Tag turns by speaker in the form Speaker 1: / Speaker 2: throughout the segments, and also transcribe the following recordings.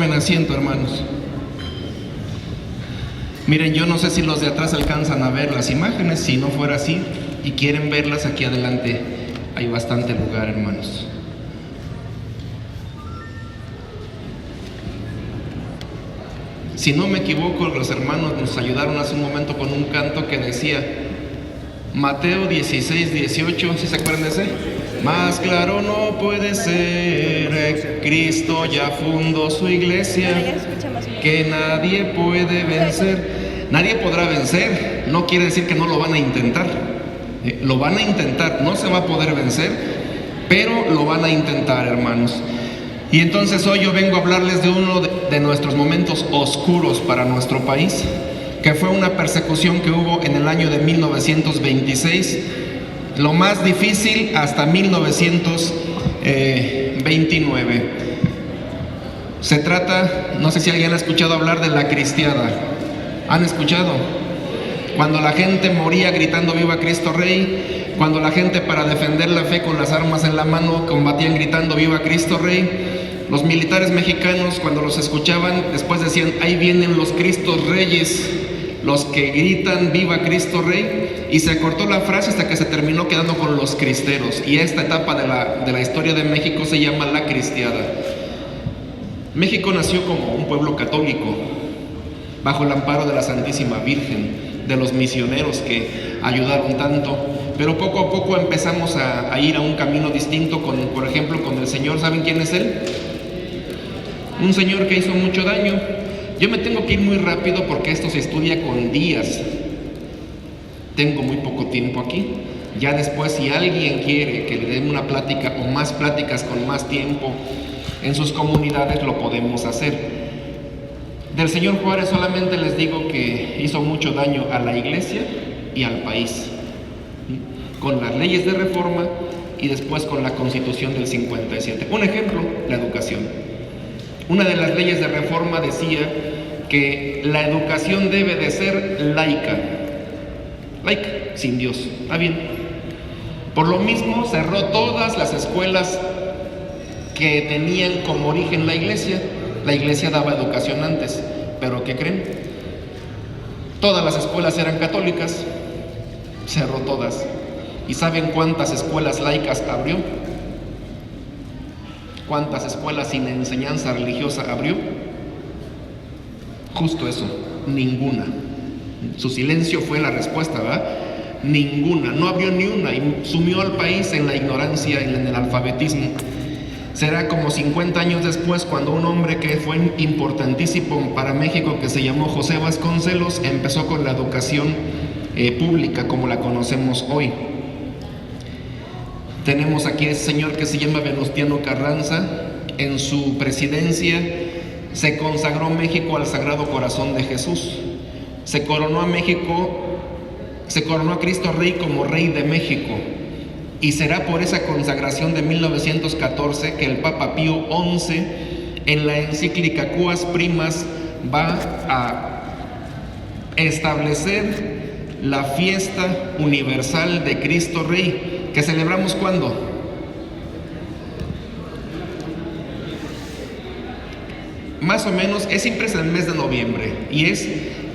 Speaker 1: Tomen asiento, hermanos. Miren, yo no sé si los de atrás alcanzan a ver las imágenes. Si no fuera así y quieren verlas, aquí adelante hay bastante lugar, hermanos. Si no me equivoco, los hermanos nos ayudaron hace un momento con un canto que decía Mateo 16, 18, ¿sí se acuerdan de ese? Más claro no puede ser, Cristo ya fundó su iglesia, que nadie puede vencer. Nadie podrá vencer, no quiere decir que no lo van a intentar. Lo van a intentar, no se va a poder vencer, pero lo van a intentar, hermanos. Y entonces hoy yo vengo a hablarles de uno de nuestros momentos oscuros para nuestro país, que fue una persecución que hubo en el año de 1926, lo más difícil hasta 1929. Se trata, no sé si alguien ha escuchado hablar de la cristiada. ¿Han escuchado? Cuando la gente moría gritando viva Cristo Rey, cuando la gente para defender la fe con las armas en la mano combatían gritando viva Cristo Rey. Los militares mexicanos, cuando los escuchaban, después decían, ahí vienen los Cristos Reyes, los que gritan viva Cristo Rey, y se acortó la frase hasta que se terminó quedando con los cristeros. Y esta etapa de la historia de México se llama la cristiada. México nació como un pueblo católico, bajo el amparo de la Santísima Virgen, de los misioneros que ayudaron tanto, pero poco a poco empezamos a ir a un camino distinto, por ejemplo, con el Señor. ¿Saben quién es Él? Un señor que hizo mucho daño. Yo me tengo que ir muy rápido porque esto se estudia con días. Tengo muy poco tiempo aquí. Ya después, si alguien quiere que le den una plática o más pláticas con más tiempo en sus comunidades, lo podemos hacer. Del señor Juárez solamente les digo que hizo mucho daño a la iglesia y al país, con las leyes de reforma y después con la Constitución del 57. Un ejemplo, la educación. Una de las leyes de reforma decía que la educación debe de ser laica, sin Dios, ¿está bien? Por lo mismo cerró todas las escuelas que tenían como origen la iglesia. La iglesia daba educación antes, pero ¿qué creen? Todas las escuelas eran católicas, cerró todas. ¿Y saben cuántas escuelas laicas abrió? ¿Cuántas escuelas sin enseñanza religiosa abrió? Justo eso, ninguna. Su silencio fue la respuesta, ¿verdad? Ninguna, no abrió ni una y sumió al país en la ignorancia, en el alfabetismo. Será como 50 años después cuando un hombre que fue importantísimo para México, que se llamó José Vasconcelos, empezó con la educación pública como la conocemos hoy. Tenemos aquí a ese señor que se llama Venustiano Carranza. En su presidencia se consagró México al Sagrado Corazón de Jesús. Se coronó a Cristo Rey como Rey de México. Y será por esa consagración de 1914 que el Papa Pío XI, en la encíclica Quas Primas, va a establecer la fiesta universal de Cristo Rey, que celebramos ¿cuándo? Más o menos, siempre es el mes de noviembre y es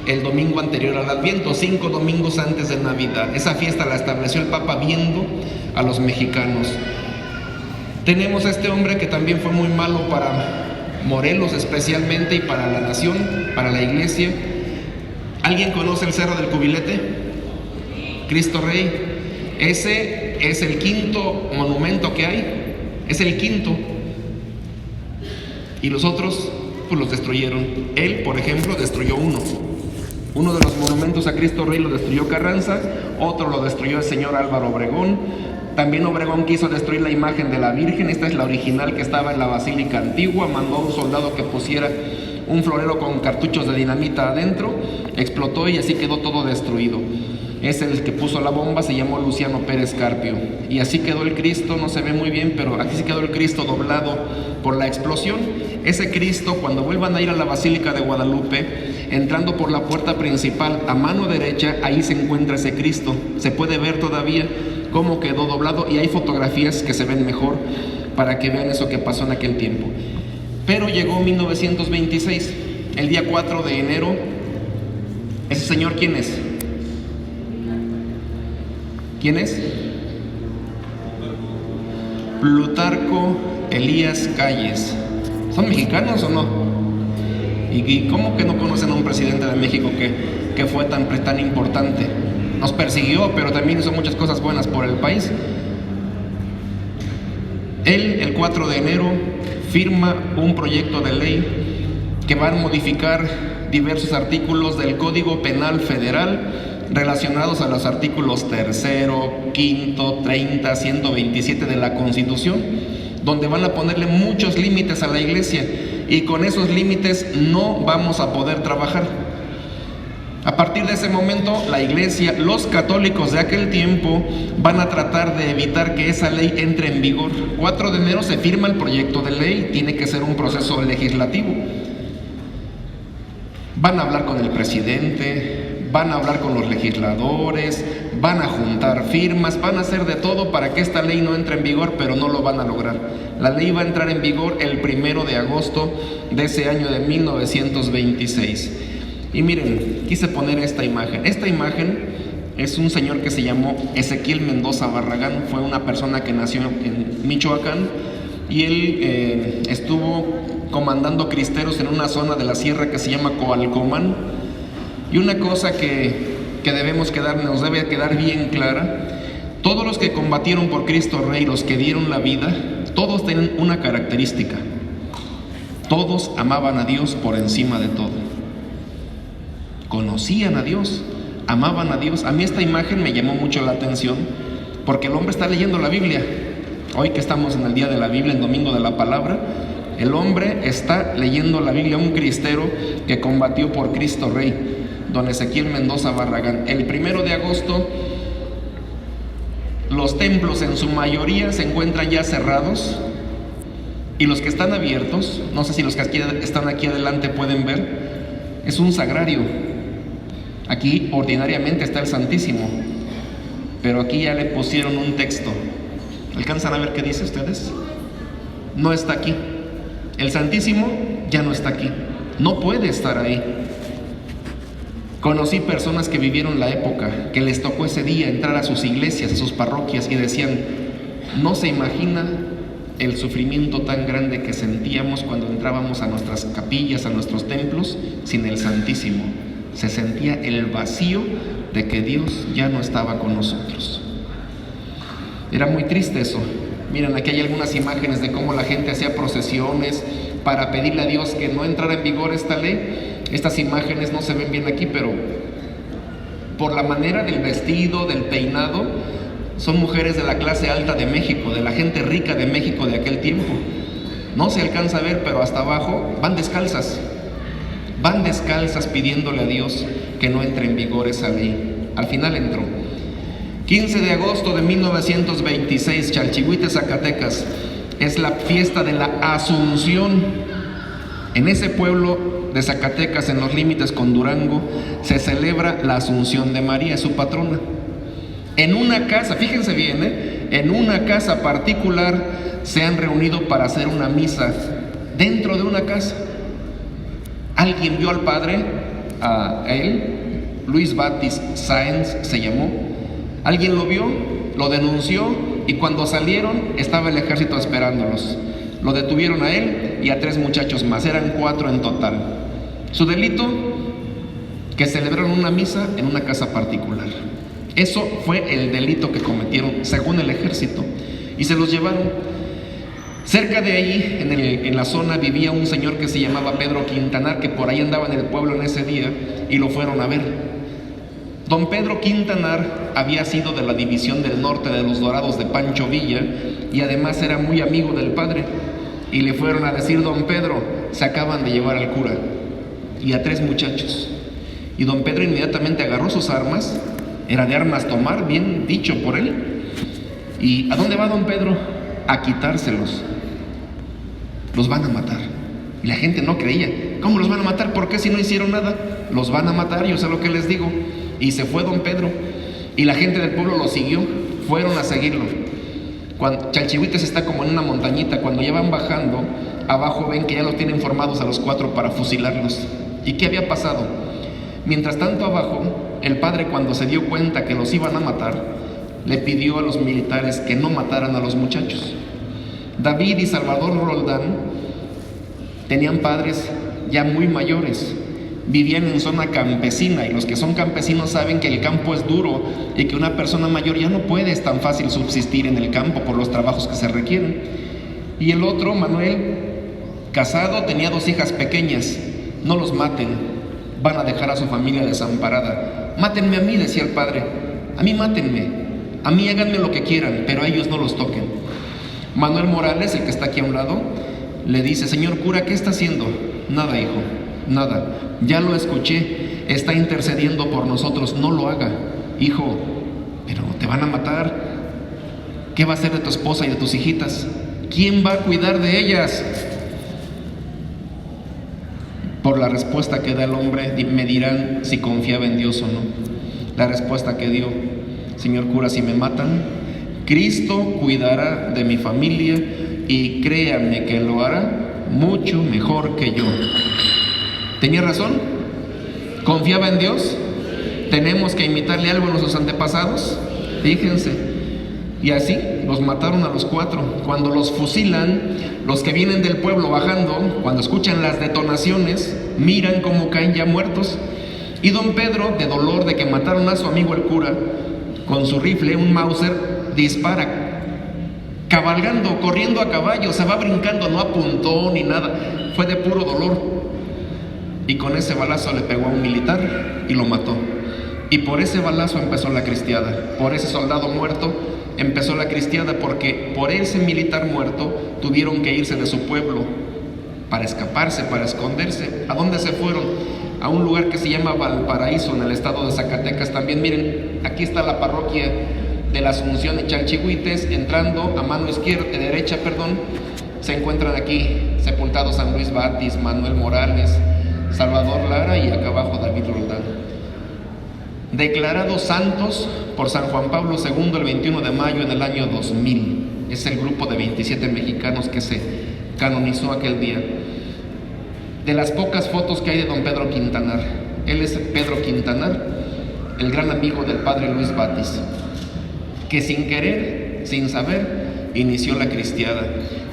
Speaker 1: el domingo anterior al Adviento, 5 domingos antes de Navidad. Esa fiesta la estableció el Papa viendo a los mexicanos. Tenemos a este hombre que también fue muy malo para Morelos especialmente y para la nación, para la iglesia. ¿Alguien conoce el Cerro del Cubilete? Cristo Rey. Ese es el quinto monumento que hay, es el quinto. Y los otros, pues los destruyeron. Él, por ejemplo, destruyó uno. Uno de los monumentos a Cristo Rey lo destruyó Carranza, otro lo destruyó el señor Álvaro Obregón. También Obregón quiso destruir la imagen de la Virgen. Esta es la original que estaba en la Basílica Antigua. Mandó a un soldado que pusiera un florero con cartuchos de dinamita adentro, explotó y así quedó todo destruido. Es el que puso la bomba, se llamó Luciano Pérez Carpio. Y así quedó el Cristo, no se ve muy bien, pero aquí sí quedó el Cristo doblado por la explosión. Ese Cristo, cuando vuelvan a ir a la Basílica de Guadalupe, entrando por la puerta principal, a mano derecha, ahí se encuentra ese Cristo. Se puede ver todavía cómo quedó doblado y hay fotografías que se ven mejor para que vean eso que pasó en aquel tiempo. Pero llegó 1926, el día 4 de enero. ¿Ese señor quién es? ¿Quién es? Plutarco Elías Calles. ¿Son mexicanos o no? ¿Y cómo que no conocen a un presidente de México que fue tan importante? Nos persiguió, pero también hizo muchas cosas buenas por el país. Él, el 4 de enero, firma un proyecto de ley que va a modificar diversos artículos del Código Penal Federal relacionados a los artículos 3º, 5º, 30, 127 de la Constitución, donde van a ponerle muchos límites a la iglesia, y con esos límites no vamos a poder trabajar. A partir de ese momento, la iglesia, los católicos de aquel tiempo, van a tratar de evitar que esa ley entre en vigor. 4 de enero se firma el proyecto de ley, tiene que ser un proceso legislativo. Van a hablar con el presidente, van a hablar con los legisladores, van a juntar firmas, van a hacer de todo para que esta ley no entre en vigor, pero no lo van a lograr. La ley va a entrar en vigor el 1 de agosto de ese año de 1926. Y miren, quise poner esta imagen. Esta imagen es un señor que se llamó Ezequiel Mendoza Barragán. Fue una persona que nació en Michoacán, y él estuvo comandando cristeros en una zona de la sierra que se llama Coalcomán. Y una cosa que nos debe quedar bien clara: todos los que combatieron por Cristo Rey, los que dieron la vida, todos tienen una característica: todos amaban a Dios por encima de todo. Conocían a Dios, amaban a Dios. A mí esta imagen me llamó mucho la atención, porque el hombre está leyendo la Biblia. Hoy que estamos en el día de la Biblia, en Domingo de la Palabra, el hombre está leyendo la Biblia, un cristero que combatió por Cristo Rey, don Ezequiel Mendoza Barragán. El 1 de agosto, los templos en su mayoría se encuentran ya cerrados, y los que están abiertos, no sé si los que están aquí adelante pueden ver, es un sagrario. Aquí ordinariamente está el Santísimo, pero aquí ya le pusieron un texto. ¿Alcanzan a ver qué dice ustedes? No está aquí. El Santísimo ya no está aquí, no puede estar ahí. Conocí personas que vivieron la época, que les tocó ese día entrar a sus iglesias, a sus parroquias, y decían: no se imagina el sufrimiento tan grande que sentíamos cuando entrábamos a nuestras capillas, a nuestros templos, sin el Santísimo. Se sentía el vacío de que Dios ya no estaba con nosotros. Era muy triste eso. Miren, aquí hay algunas imágenes de cómo la gente hacía procesiones para pedirle a Dios que no entrara en vigor esta ley. Estas imágenes no se ven bien aquí, pero por la manera del vestido, del peinado, son mujeres de la clase alta de México, de la gente rica de México de aquel tiempo. No se alcanza a ver, pero hasta abajo van descalzas pidiéndole a Dios que no entre en vigor esa ley. Al final entró. 15 de agosto de 1926, Chalchihuite, Zacatecas, es la fiesta de la Asunción. En ese pueblo de Zacatecas, en los límites con Durango, se celebra la Asunción de María, su patrona. En una casa, fíjense bien, en una casa particular se han reunido para hacer una misa dentro de una casa. Alguien vio al padre, a él, Luis Batis Sáenz se llamó. Alguien lo vio, lo denunció, y cuando salieron estaba el ejército esperándolos. Lo detuvieron a él y a 3 muchachos más, eran 4 en total. Su delito: que celebraron una misa en una casa particular. Eso fue el delito que cometieron según el ejército, y se los llevaron. Cerca de ahí, en la zona, vivía un señor que se llamaba Pedro Quintanar, que por ahí andaba en el pueblo en ese día, y lo fueron a ver. Don Pedro Quintanar había sido de la División del Norte de los Dorados de Pancho Villa, y además era muy amigo del padre. Y le fueron a decir: don Pedro, se acaban de llevar al cura y a 3 muchachos. Y don Pedro inmediatamente agarró sus armas, era de armas tomar, bien dicho por él. ¿Y a dónde va don Pedro? A quitárselos. Los van a matar. Y la gente no creía. ¿Cómo los van a matar? ¿Por qué si no hicieron nada? Los van a matar, yo sé lo que les digo. Y se fue don Pedro, y la gente del pueblo lo siguió, fueron a seguirlo. Chalchihuites está como en una montañita. Cuando ya van bajando, Abajo ven que ya los tienen formados a los 4 para fusilarlos. ¿Y qué había pasado? Mientras tanto abajo, el padre, cuando se dio cuenta que los iban a matar, le pidió a los militares que no mataran a los muchachos. David y Salvador Roldán tenían padres ya muy mayores, vivían en zona campesina, y los que son campesinos saben que el campo es duro y que una persona mayor ya no puede tan fácil subsistir en el campo por los trabajos que se requieren. Y el otro, Manuel, casado, tenía 2 hijas pequeñas. No los maten, van a dejar a su familia desamparada. Mátenme a mí, decía el padre, a mí mátenme, a mí háganme lo que quieran, pero a ellos no los toquen. Manuel Morales, el que está aquí a un lado, le dice: señor cura, ¿qué está haciendo? Nada, hijo, nada, ya lo escuché, está intercediendo por nosotros, no lo haga. Hijo, pero te van a matar. ¿Qué va a hacer de tu esposa y de tus hijitas? ¿Quién va a cuidar de ellas? Por la respuesta que da el hombre me dirán si confiaba en Dios o no. La respuesta que dio: señor cura, si me matan, Cristo cuidará de mi familia, y créanme que lo hará mucho mejor que yo. ¿Tenía razón? ¿Confiaba en Dios? ¿Tenemos que imitarle algo a nuestros antepasados? Fíjense. Y así los mataron a los 4. Cuando los fusilan, los que vienen del pueblo bajando, cuando escuchan las detonaciones, miran cómo caen ya muertos. Y don Pedro, de dolor de que mataron a su amigo el cura, con su rifle, un Mauser, dispara, cabalgando, corriendo a caballo, se va brincando, no apuntó ni nada, fue de puro dolor. Y con ese balazo le pegó a un militar y lo mató. Y por ese balazo empezó la cristiada, por ese soldado muerto empezó la cristiada, porque por ese militar muerto tuvieron que irse de su pueblo para escaparse, para esconderse. ¿A dónde se fueron? A un lugar que se llama Valparaíso, en el estado de Zacatecas. También miren, aquí está la parroquia de la Asunción de Chalchihuites. Entrando a mano izquierda, derecha, se encuentran aquí sepultados San Luis Batis, Manuel Morales, Salvador Lara y acá abajo David Roldán. Declarados santos por San Juan Pablo II el 21 de mayo en el año 2000. Es el grupo de 27 mexicanos que se canonizó aquel día. De las pocas fotos que hay de don Pedro Quintanar, él es Pedro Quintanar, el gran amigo del padre Luis Batis, que sin querer, sin saber, inició la cristiada.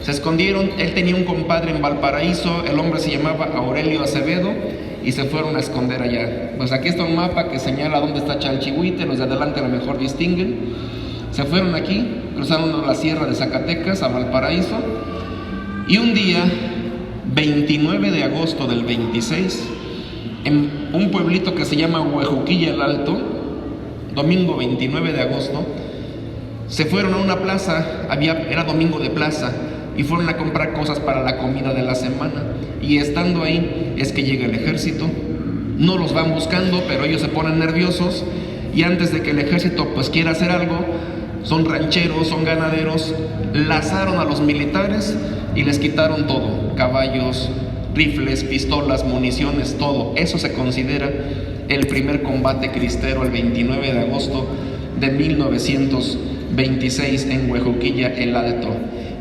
Speaker 1: Se escondieron, él tenía un compadre en Valparaíso, el hombre se llamaba Aurelio Acevedo, y se fueron a esconder allá. Pues aquí está un mapa que señala dónde está Chalchihuite, los de adelante a lo mejor distinguen. Se fueron aquí, cruzaron la sierra de Zacatecas a Valparaíso, y un día, 29 de agosto del 26, en un pueblito que se llama Huejuquilla el Alto, domingo 29 de agosto, se fueron a una plaza, era domingo de plaza, y fueron a comprar cosas para la comida de la semana. Y estando ahí es que llega el ejército. No los van buscando, pero ellos se ponen nerviosos, y antes de que el ejército pues quiera hacer algo, son rancheros, son ganaderos, lazaron a los militares y les quitaron todo: caballos, rifles, pistolas, municiones, todo. Eso se considera el primer combate cristero, el 29 de agosto de 1926 en Huejuquilla el Alto.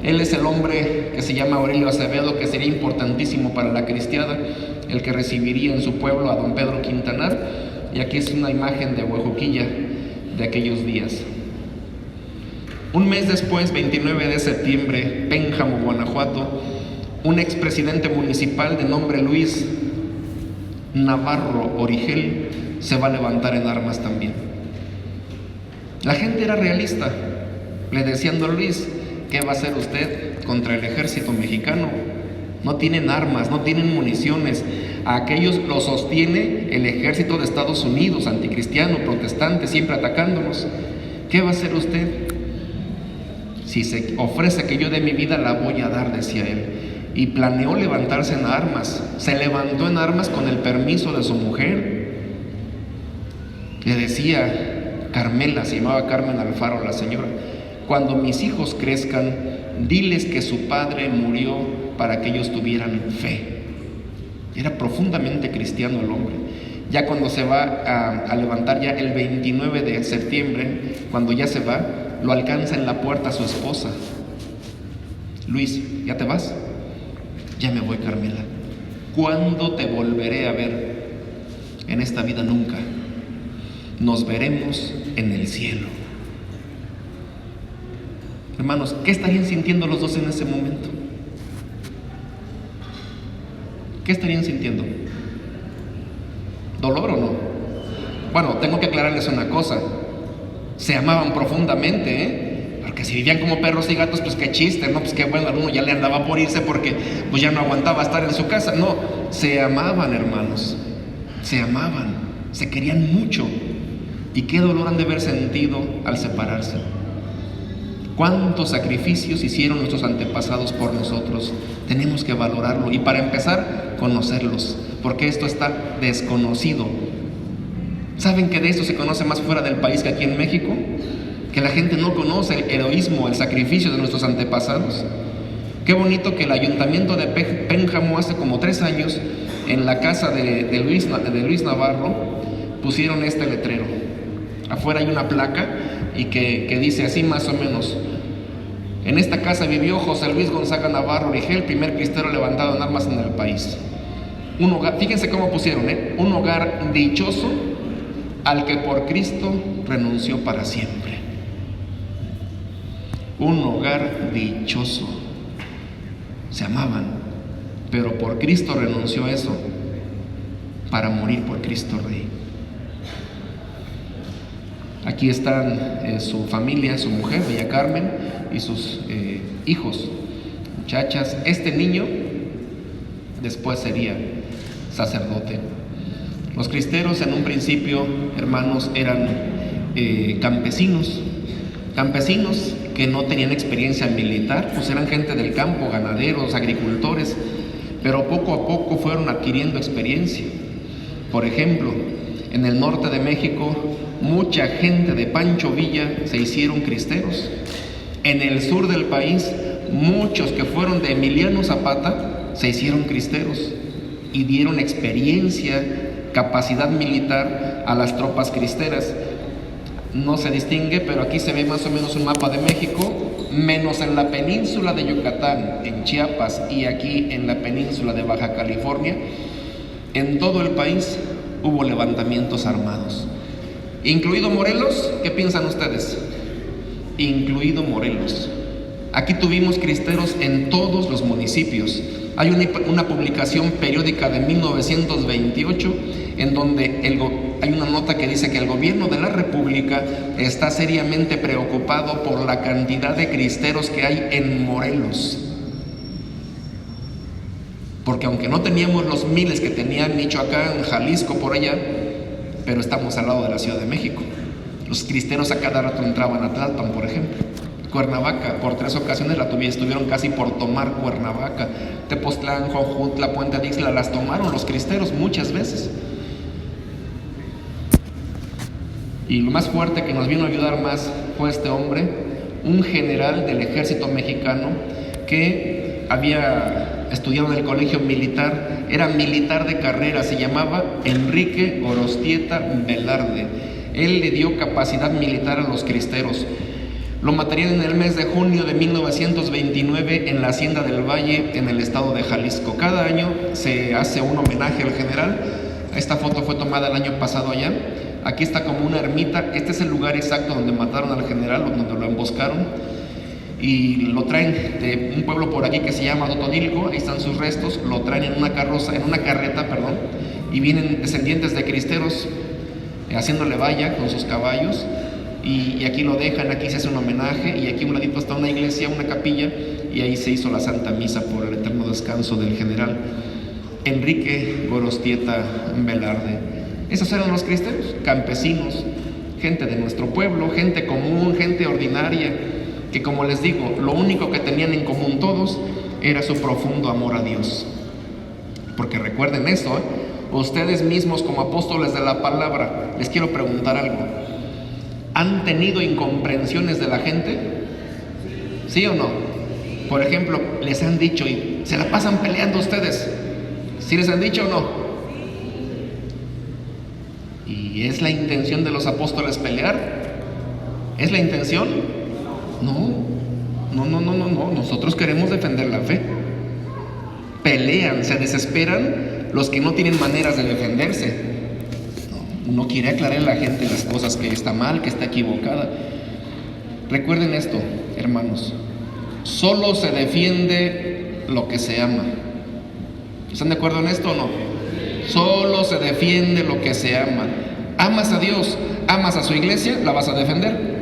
Speaker 1: Él es el hombre que se llama Aurelio Acevedo, que sería importantísimo para la cristiada, el que recibiría en su pueblo a don Pedro Quintanar. Y aquí es una imagen de Huejuquilla de aquellos días. Un mes después, 29 de septiembre, Pénjamo, Guanajuato, un expresidente municipal de nombre Luis Navarro Origel se va a levantar en armas también. La gente era realista. Le decían: don Luis, ¿qué va a hacer usted contra el ejército mexicano? No tienen armas, no tienen municiones. A aquellos los sostiene el ejército de Estados Unidos, anticristiano, protestante, siempre atacándonos. ¿Qué va a hacer usted? Si se ofrece que yo dé mi vida, la voy a dar, decía él. Y planeó levantarse en armas. Se levantó en armas con el permiso de su mujer. Le decía Carmela, se llamaba Carmen Alfaro la señora: cuando mis hijos crezcan, diles que su padre murió para que ellos tuvieran fe. Era profundamente cristiano el hombre. Ya cuando se va a levantar, ya el 29 de septiembre, cuando ya se va, lo alcanza en la puerta su esposa: Luis, ¿ya te vas? Ya me voy, Carmela. ¿Cuándo te volveré a ver? En esta vida nunca. Nos veremos en el cielo. Hermanos, ¿qué estarían sintiendo los dos en ese momento? ¿Qué estarían sintiendo? ¿Dolor o no? Bueno, tengo que aclararles una cosa. Se amaban profundamente, porque si vivían como perros y gatos, pues qué chiste, ¿no? Pues qué bueno, alguno ya le andaba por irse porque pues ya no aguantaba estar en su casa. No, se amaban, hermanos. Se amaban, se querían mucho. Y qué dolor han de haber sentido al separarse. ¿Cuántos sacrificios hicieron nuestros antepasados por nosotros? Tenemos que valorarlo y para empezar, conocerlos, porque esto está desconocido. ¿Saben que de esto se conoce más fuera del país que aquí en México? Que la gente no conoce el heroísmo, el sacrificio de nuestros antepasados. Qué bonito que el ayuntamiento de Pénjamo hace como 3 años, en la casa de Luis Navarro, pusieron este letrero. Afuera hay una placa y que dice así más o menos: en esta casa vivió José Luis Gonzaga Navarro Origel, primer cristero levantado en armas en el país. Un hogar, fíjense cómo pusieron, un hogar dichoso al que por Cristo renunció para siempre. Un hogar dichoso. Se amaban, pero por Cristo renunció a eso para morir por Cristo Rey. Aquí están su familia, su mujer, Bella Carmen, y sus hijos, muchachas. Este niño después sería sacerdote. Los cristeros en un principio, hermanos, eran campesinos que no tenían experiencia militar, pues eran gente del campo, ganaderos, agricultores, pero poco a poco fueron adquiriendo experiencia. Por ejemplo, en el norte de México, mucha gente de Pancho Villa se hicieron cristeros. En el sur del país, muchos que fueron de Emiliano Zapata se hicieron cristeros y dieron experiencia, capacidad militar a las tropas cristeras. No se distingue, pero aquí se ve más o menos un mapa de México, menos en la península de Yucatán, en Chiapas, y aquí en la península de Baja California. En todo el país hubo levantamientos armados, incluido Morelos. ¿Qué piensan ustedes? Incluido Morelos. Aquí tuvimos cristeros en todos los municipios. Hay una publicación periódica de 1928 en donde hay una nota que dice que el gobierno de la República está seriamente preocupado por la cantidad de cristeros que hay en Morelos. Porque aunque no teníamos los miles que tenían Michoacán, Jalisco, por allá, pero estamos al lado de la Ciudad de México. Los cristeros a cada rato entraban a Tlalpan, por ejemplo. Cuernavaca, por 3 ocasiones estuvieron casi por tomar Cuernavaca. Tepoztlán, Jojutla, Puente de Ixtla, las tomaron los cristeros muchas veces. Y lo más fuerte que nos vino a ayudar más fue este hombre, un general del ejército mexicano que había estudiado en el colegio militar, era militar de carrera, se llamaba Enrique Gorostieta Velarde. Él le dio capacidad militar a los cristeros. Lo matarían en el mes de junio de 1929 en la Hacienda del Valle, en el estado de Jalisco. Cada año se hace un homenaje al general. Esta foto fue tomada el año pasado allá. Aquí está como una ermita. Este es el lugar exacto donde mataron al general, donde lo emboscaron. Y lo traen de un pueblo por aquí que se llama Totonilco. Ahí están sus restos. Lo traen en una carreta, y vienen descendientes de cristeros haciéndole valla con sus caballos. Y aquí lo dejan, aquí se hace un homenaje, y aquí a un ladito está una iglesia, una capilla, y ahí se hizo la Santa Misa por el eterno descanso del general Enrique Gorostieta Velarde. Esos eran los cristeros, campesinos, gente de nuestro pueblo, gente común, gente ordinaria, que, como les digo, lo único que tenían en común todos era su profundo amor a Dios. Porque recuerden esto, ustedes mismos como apóstoles de la palabra, les quiero preguntar algo. ¿Han tenido incomprensiones de la gente? ¿Sí o no? Por ejemplo, les han dicho, y se la pasan peleando ustedes. ¿Sí les han dicho o no? ¿Y es la intención de los apóstoles pelear? ¿Es la intención? No. Nosotros queremos defender la fe. pelean, se desesperan los que no tienen maneras de defenderse. No quiere aclarar a la gente las cosas, que está mal, que está equivocada. Recuerden esto, hermanos, solo se defiende lo que se ama. ¿Están de acuerdo en esto o no? Solo se defiende lo que se ama. Amas a Dios, amas a su iglesia, la vas a defender.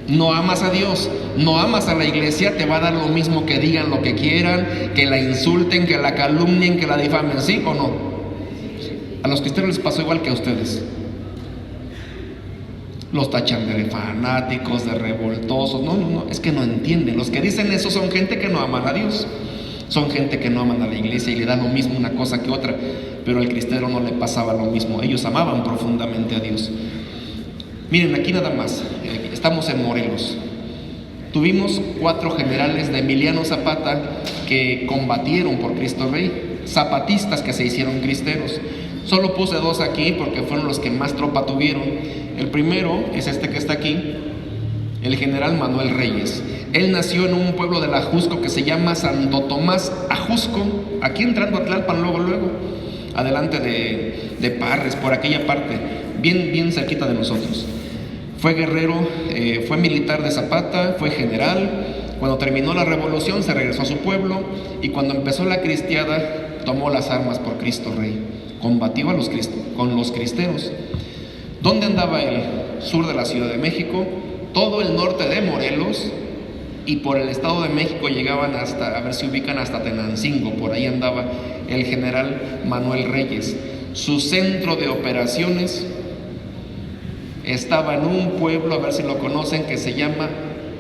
Speaker 1: No amas a Dios, no amas a la iglesia, te va a dar lo mismo que digan lo que quieran, que la insulten, que la calumnien, que la difamen, ¿sí o no? A los cristianos les pasó igual que a ustedes. Los tachan de fanáticos, de revoltosos. No, es que no entienden. Los que dicen eso son gente que no aman a Dios, son gente que no aman a la iglesia y le da lo mismo una cosa que otra. Pero al cristiano no le pasaba lo mismo, ellos amaban profundamente a Dios. Miren, aquí nada más, estamos en Morelos. Tuvimos 4 generales de Emiliano Zapata que combatieron por Cristo Rey, zapatistas que se hicieron cristeros. Solo puse 2 aquí porque fueron los que más tropa tuvieron. El primero es este que está aquí, el general Manuel Reyes. Él nació en un pueblo del Ajusco que se llama Santo Tomás Ajusco, aquí entrando a Tlalpan, luego, adelante de Parres, por aquella parte, bien cerquita de nosotros. Fue guerrero, fue militar de Zapata, fue general. Cuando terminó la revolución se regresó a su pueblo y cuando empezó la cristiada tomó las armas por Cristo Rey, combatió con los cristeros. ¿Dónde andaba él? Sur de la Ciudad de México, todo el norte de Morelos y por el Estado de México llegaban hasta, a ver si ubican, hasta Tenancingo. Por ahí andaba el general Manuel Reyes. Su centro de operaciones estaba en un pueblo, a ver si lo conocen, que se llama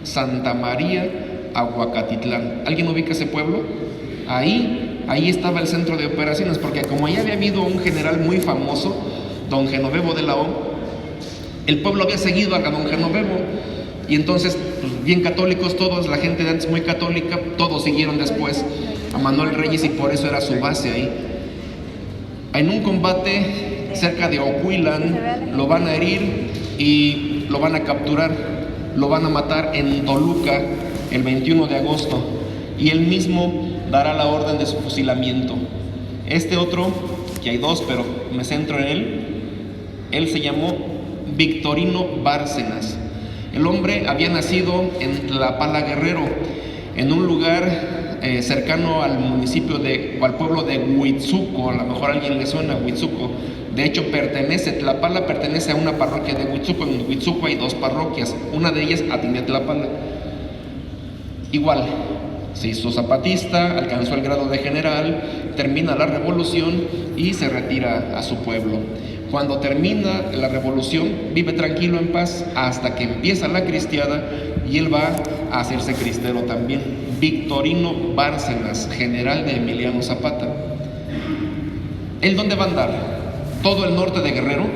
Speaker 1: Santa María Aguacatitlán. ¿Alguien ubica ese pueblo? Ahí estaba el centro de operaciones, porque como ya había habido un general muy famoso, don Genovevo de la O, el pueblo había seguido a don Genovevo, y entonces, pues, bien católicos todos, la gente de antes muy católica, todos siguieron después a Manuel Reyes y por eso era su base ahí. En un combate cerca de Ocuilan lo van a herir y lo van a capturar, lo van a matar en Toluca el 21 de agosto y él mismo dará la orden de su fusilamiento. Este otro, que hay 2 pero me centro en él se llamó Victorino Bárcenas. El hombre había nacido en Tlapala, Guerrero, en un lugar cercano al municipio o al pueblo de Huitzuco. A lo mejor a alguien le suena Huitzuco. De hecho, Tlapala pertenece a una parroquia de Huitzuco. En Huitzuco hay 2 parroquias, una de ellas atiende a Tlapala. Igual, se hizo zapatista, alcanzó el grado de general, termina la revolución y se retira a su pueblo. Cuando termina la revolución, vive tranquilo en paz hasta que empieza la cristiada y él va a hacerse cristero también. Victorino Bárcenas, general de Emiliano Zapata. ¿Él dónde va a andar? Todo el norte de Guerrero,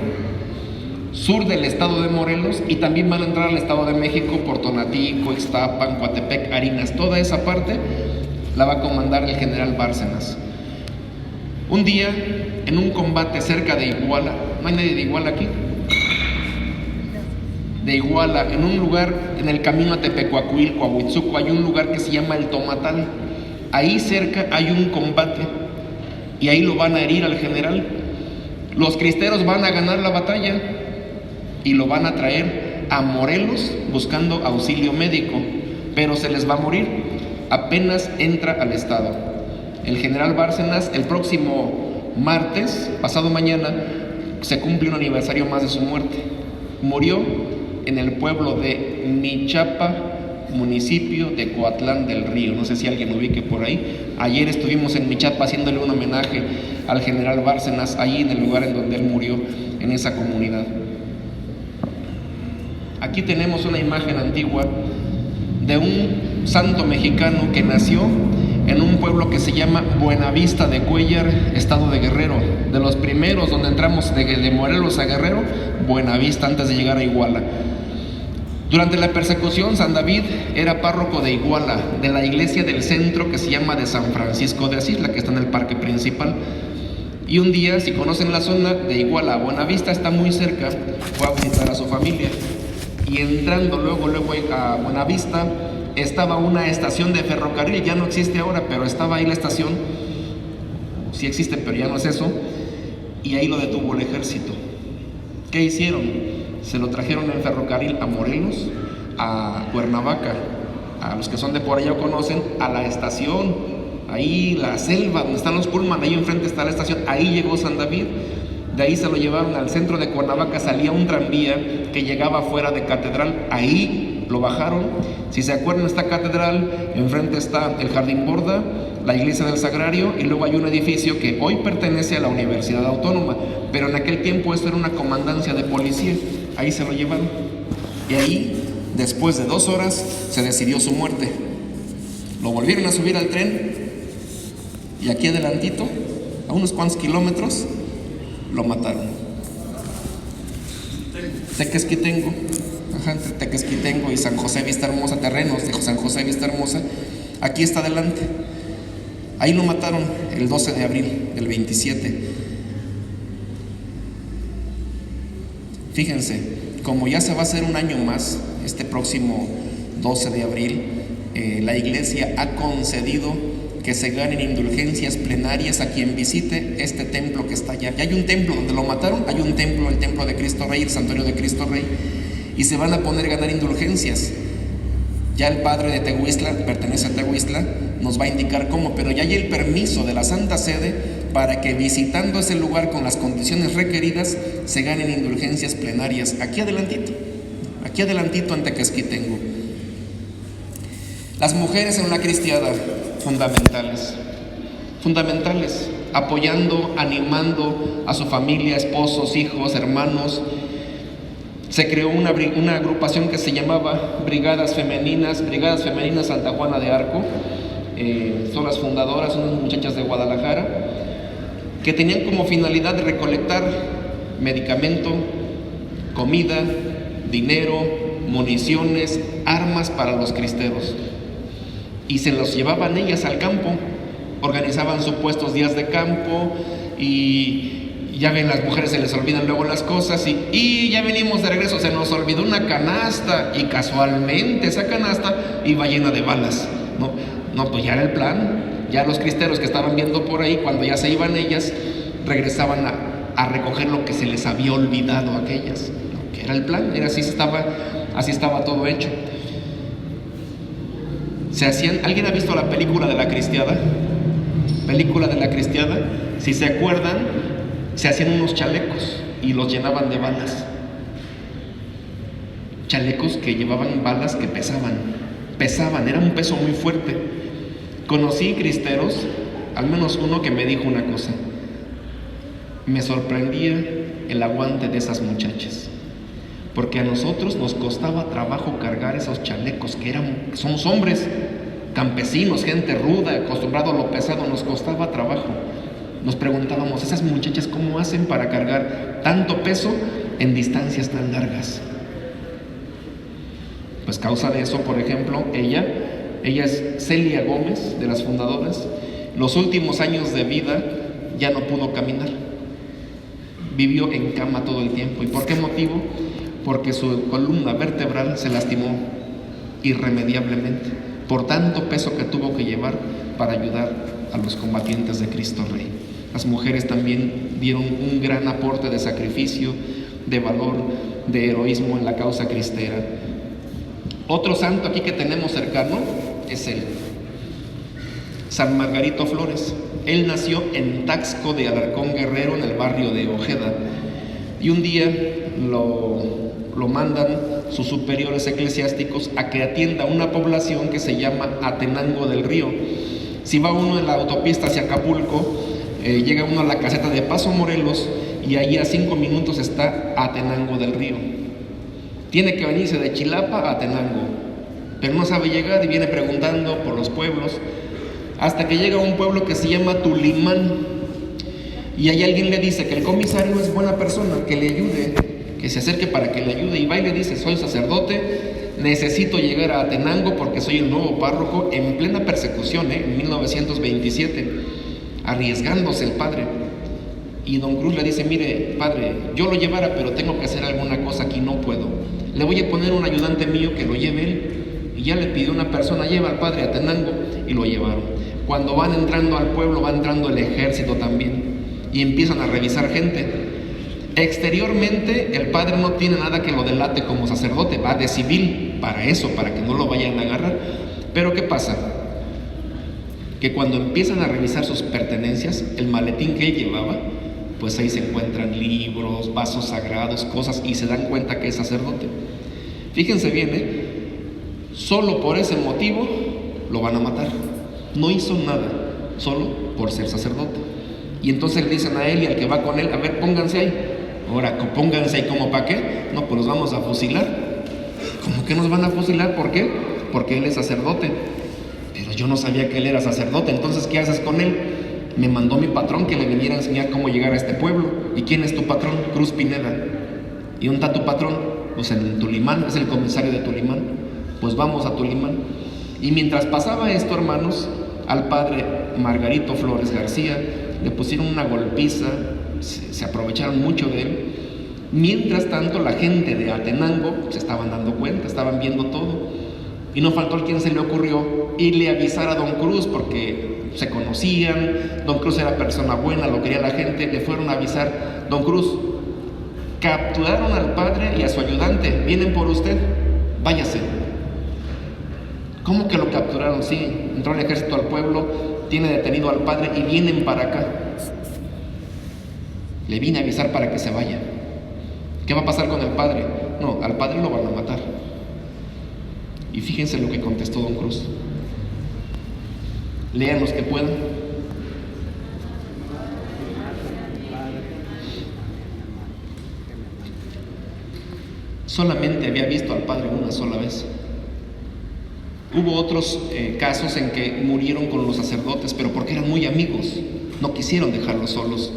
Speaker 1: sur del estado de Morelos, y también van a entrar al estado de México por Tonatico, Ixtapan, Coatepec, Harinas. Toda esa parte la va a comandar el general Bárcenas. Un día, en un combate cerca de Iguala, ¿no hay nadie de Iguala aquí? De Iguala, en un lugar, en el camino a Tepecuacuilco, a Huitzuco, hay un lugar que se llama El Tomatal. Ahí cerca hay un combate y ahí lo van a herir al general. Los cristeros van a ganar la batalla y lo van a traer a Morelos buscando auxilio médico, pero se les va a morir apenas entra al estado. El general Bárcenas, el próximo martes, pasado mañana, se cumple un aniversario más de su muerte. Murió en el pueblo de Michapa, municipio de Coatlán del Río. No sé si alguien ubique por ahí. Ayer estuvimos en Michapa haciéndole un homenaje al general Bárcenas, allí en el lugar en donde él murió, en esa comunidad. Aquí tenemos una imagen antigua de un santo mexicano que nació en un pueblo que se llama Buenavista de Cuéllar, estado de Guerrero. De los primeros donde entramos de Morelos a Guerrero, Buenavista, antes de llegar a Iguala. Durante la persecución, San David era párroco de Iguala, de la iglesia del centro que se llama de San Francisco de Asís, la que está en el parque principal. Y un día, si conocen la zona de Iguala a Buenavista, está muy cerca, fue a visitar a su familia. Y entrando luego a Buenavista, estaba una estación de ferrocarril, ya no existe ahora, pero estaba ahí la estación, sí existe, pero ya no es eso, y ahí lo detuvo el ejército. ¿Qué hicieron? Se lo trajeron en ferrocarril a Morelos, a Cuernavaca, a los que son de por allá conocen, a la estación, ahí la selva, donde están los Pullman, ahí enfrente está la estación, ahí llegó San David. De ahí se lo llevaron al centro de Cuernavaca, salía un tranvía que llegaba fuera de Catedral, ahí lo bajaron. Si se acuerdan, esta catedral, enfrente está el Jardín Borda, la iglesia del Sagrario, y luego hay un edificio que hoy pertenece a la Universidad Autónoma, pero en aquel tiempo esto era una comandancia de policía. Ahí se lo llevaron, y ahí, después de 2 horas, se decidió su muerte. Lo volvieron a subir al tren, y aquí adelantito, a unos cuantos kilómetros, lo mataron. Tequesquitengo, entre Tequesquitengo y San José Vista Hermosa, terrenos de San José Vista Hermosa, aquí está adelante. Ahí lo mataron el 12 de abril del 27. Fíjense, como ya se va a hacer un año más, este próximo 12 de abril, la iglesia ha concedido que se ganen indulgencias plenarias a quien visite este templo que está allá. Ya hay un templo donde lo mataron, hay un templo, el templo de Cristo Rey, el santuario de Cristo Rey, y se van a poner a ganar indulgencias. Ya el padre de Tehuistla, pertenece a Tehuistla, nos va a indicar cómo, pero ya hay el permiso de la Santa Sede para que visitando ese lugar con las condiciones requeridas se ganen indulgencias plenarias. Aquí adelantito en Tequesquitengo. Las mujeres en la cristiada, fundamentales, apoyando, animando a su familia, esposos, hijos, hermanos. Se creó una agrupación que se llamaba Brigadas Femeninas Santa Juana de Arco. Son las fundadoras, unas muchachas de Guadalajara, que tenían como finalidad de recolectar medicamento, comida, dinero, municiones, armas para los cristeros. Y se los llevaban ellas al campo, organizaban supuestos días de campo, y ya ven, las mujeres se les olvidan luego las cosas, y ya venimos de regreso, se nos olvidó una canasta, y casualmente esa canasta iba llena de balas. No, pues ya era el plan. Ya los cristeros que estaban viendo por ahí, cuando ya se iban ellas, regresaban a recoger lo que se les había olvidado a aquellas, ¿no? Que era el plan, así estaba todo hecho. ¿Alguien ha visto la película de la cristiada? Si se acuerdan, se hacían unos chalecos y los llenaban de balas. Chalecos que llevaban balas que pesaban, era un peso muy fuerte. Conocí cristeros, al menos uno que me dijo una cosa: me sorprendía el aguante de esas muchachas, porque a nosotros nos costaba trabajo cargar esos chalecos, que somos hombres, campesinos, gente ruda, acostumbrado a lo pesado, nos costaba trabajo. Nos preguntábamos, ¿esas muchachas cómo hacen para cargar tanto peso en distancias tan largas? Pues causa de eso, por ejemplo, ella es Celia Gómez, de las fundadoras. Los últimos años de vida ya no pudo caminar, vivió en cama todo el tiempo. ¿Y por qué motivo? Porque su columna vertebral se lastimó irremediablemente por tanto peso que tuvo que llevar para ayudar a los combatientes de Cristo Rey. Las mujeres también dieron un gran aporte de sacrificio, de valor, de heroísmo en la causa cristera. Otro santo aquí que tenemos cercano es él, San Margarito Flores. Él nació en Taxco de Alarcón Guerrero, en el barrio de Ojeda, y un día lo mandan sus superiores eclesiásticos a que atienda una población que se llama Atenango del Río. Si va uno en la autopista hacia Acapulco, llega uno a la caseta de Paso Morelos, y allí a 5 minutos está Atenango del Río. Tiene que venirse de Chilapa a Atenango, pero no sabe llegar y viene preguntando por los pueblos, hasta que llega a un pueblo que se llama Tulimán, y ahí alguien le dice que el comisario es buena persona, que le ayude, que se acerque para que le ayude, y va y le dice: soy sacerdote, necesito llegar a Atenango porque soy el nuevo párroco, en plena persecución, en 1927, arriesgándose el padre. Y don Cruz le dice: mire, padre, yo lo llevara, pero tengo que hacer alguna cosa aquí, no puedo. Le voy a poner un ayudante mío que lo lleve él. Y ya le pidió una persona: lleva al padre a Atenango, y lo llevaron. Cuando van entrando al pueblo, va entrando el ejército también y empiezan a revisar gente. Exteriormente el padre no tiene nada que lo delate como sacerdote, va de civil para eso, para que no lo vayan a agarrar. Pero ¿qué pasa? Que cuando empiezan a revisar sus pertenencias, el maletín que él llevaba, pues ahí se encuentran libros, vasos sagrados, cosas, y se dan cuenta que es sacerdote. Fíjense bien, solo por ese motivo lo van a matar. No hizo nada, solo por ser sacerdote. Y entonces le dicen a él y al que va con él, a ver, pónganse ahí. Ahora, pónganse ahí, ¿cómo para qué? No, pues los vamos a fusilar. ¿Cómo que nos van a fusilar? ¿Por qué? Porque él es sacerdote. Pero yo no sabía que él era sacerdote. Entonces, ¿qué haces con él? Me mandó mi patrón que le viniera a enseñar cómo llegar a este pueblo. ¿Y quién es tu patrón? Cruz Pineda. ¿Y dónde está tu patrón? Pues en Tulimán, es el comisario de Tulimán. Pues vamos a Tulimán. Y mientras pasaba esto, hermanos, al padre Margarito Flores García le pusieron una golpiza, se aprovecharon mucho de él. Mientras tanto, la gente de Atenango se estaban dando cuenta, estaban viendo todo. Y no faltó a quien se le ocurrió irle a avisar a don Cruz, porque se conocían, don Cruz era persona buena, lo quería la gente, le fueron a avisar: don Cruz, capturaron al padre y a su ayudante, vienen por usted, váyase. ¿Cómo que lo capturaron? Sí, entró el ejército al pueblo, tiene detenido al padre y vienen para acá. Le vine a avisar para que se vaya. ¿Qué va a pasar con el padre? No, al padre lo van a matar. Y fíjense lo que contestó don Cruz. Lean los que puedan. Solamente había visto al padre una sola vez. Hubo otros casos en que murieron con los sacerdotes, pero porque eran muy amigos, no quisieron dejarlos solos.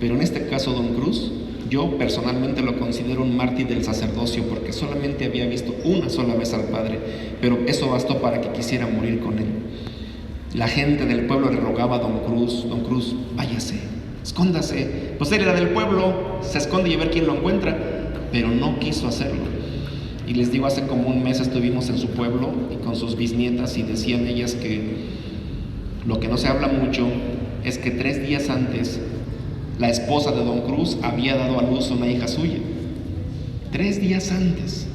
Speaker 1: Pero en este caso, don Cruz, yo personalmente lo considero un mártir del sacerdocio, porque solamente había visto una sola vez al padre, pero eso bastó para que quisiera morir con él. La gente del pueblo le rogaba a don Cruz, váyase, escóndase. Pues él era del pueblo, se esconde y a ver quién lo encuentra, pero no quiso hacerlo. Y les digo, hace como un mes estuvimos en su pueblo y con sus bisnietas, y decían ellas que lo que no se habla mucho es que 3 días antes la esposa de don Cruz había dado a luz a una hija suya. 3 días antes.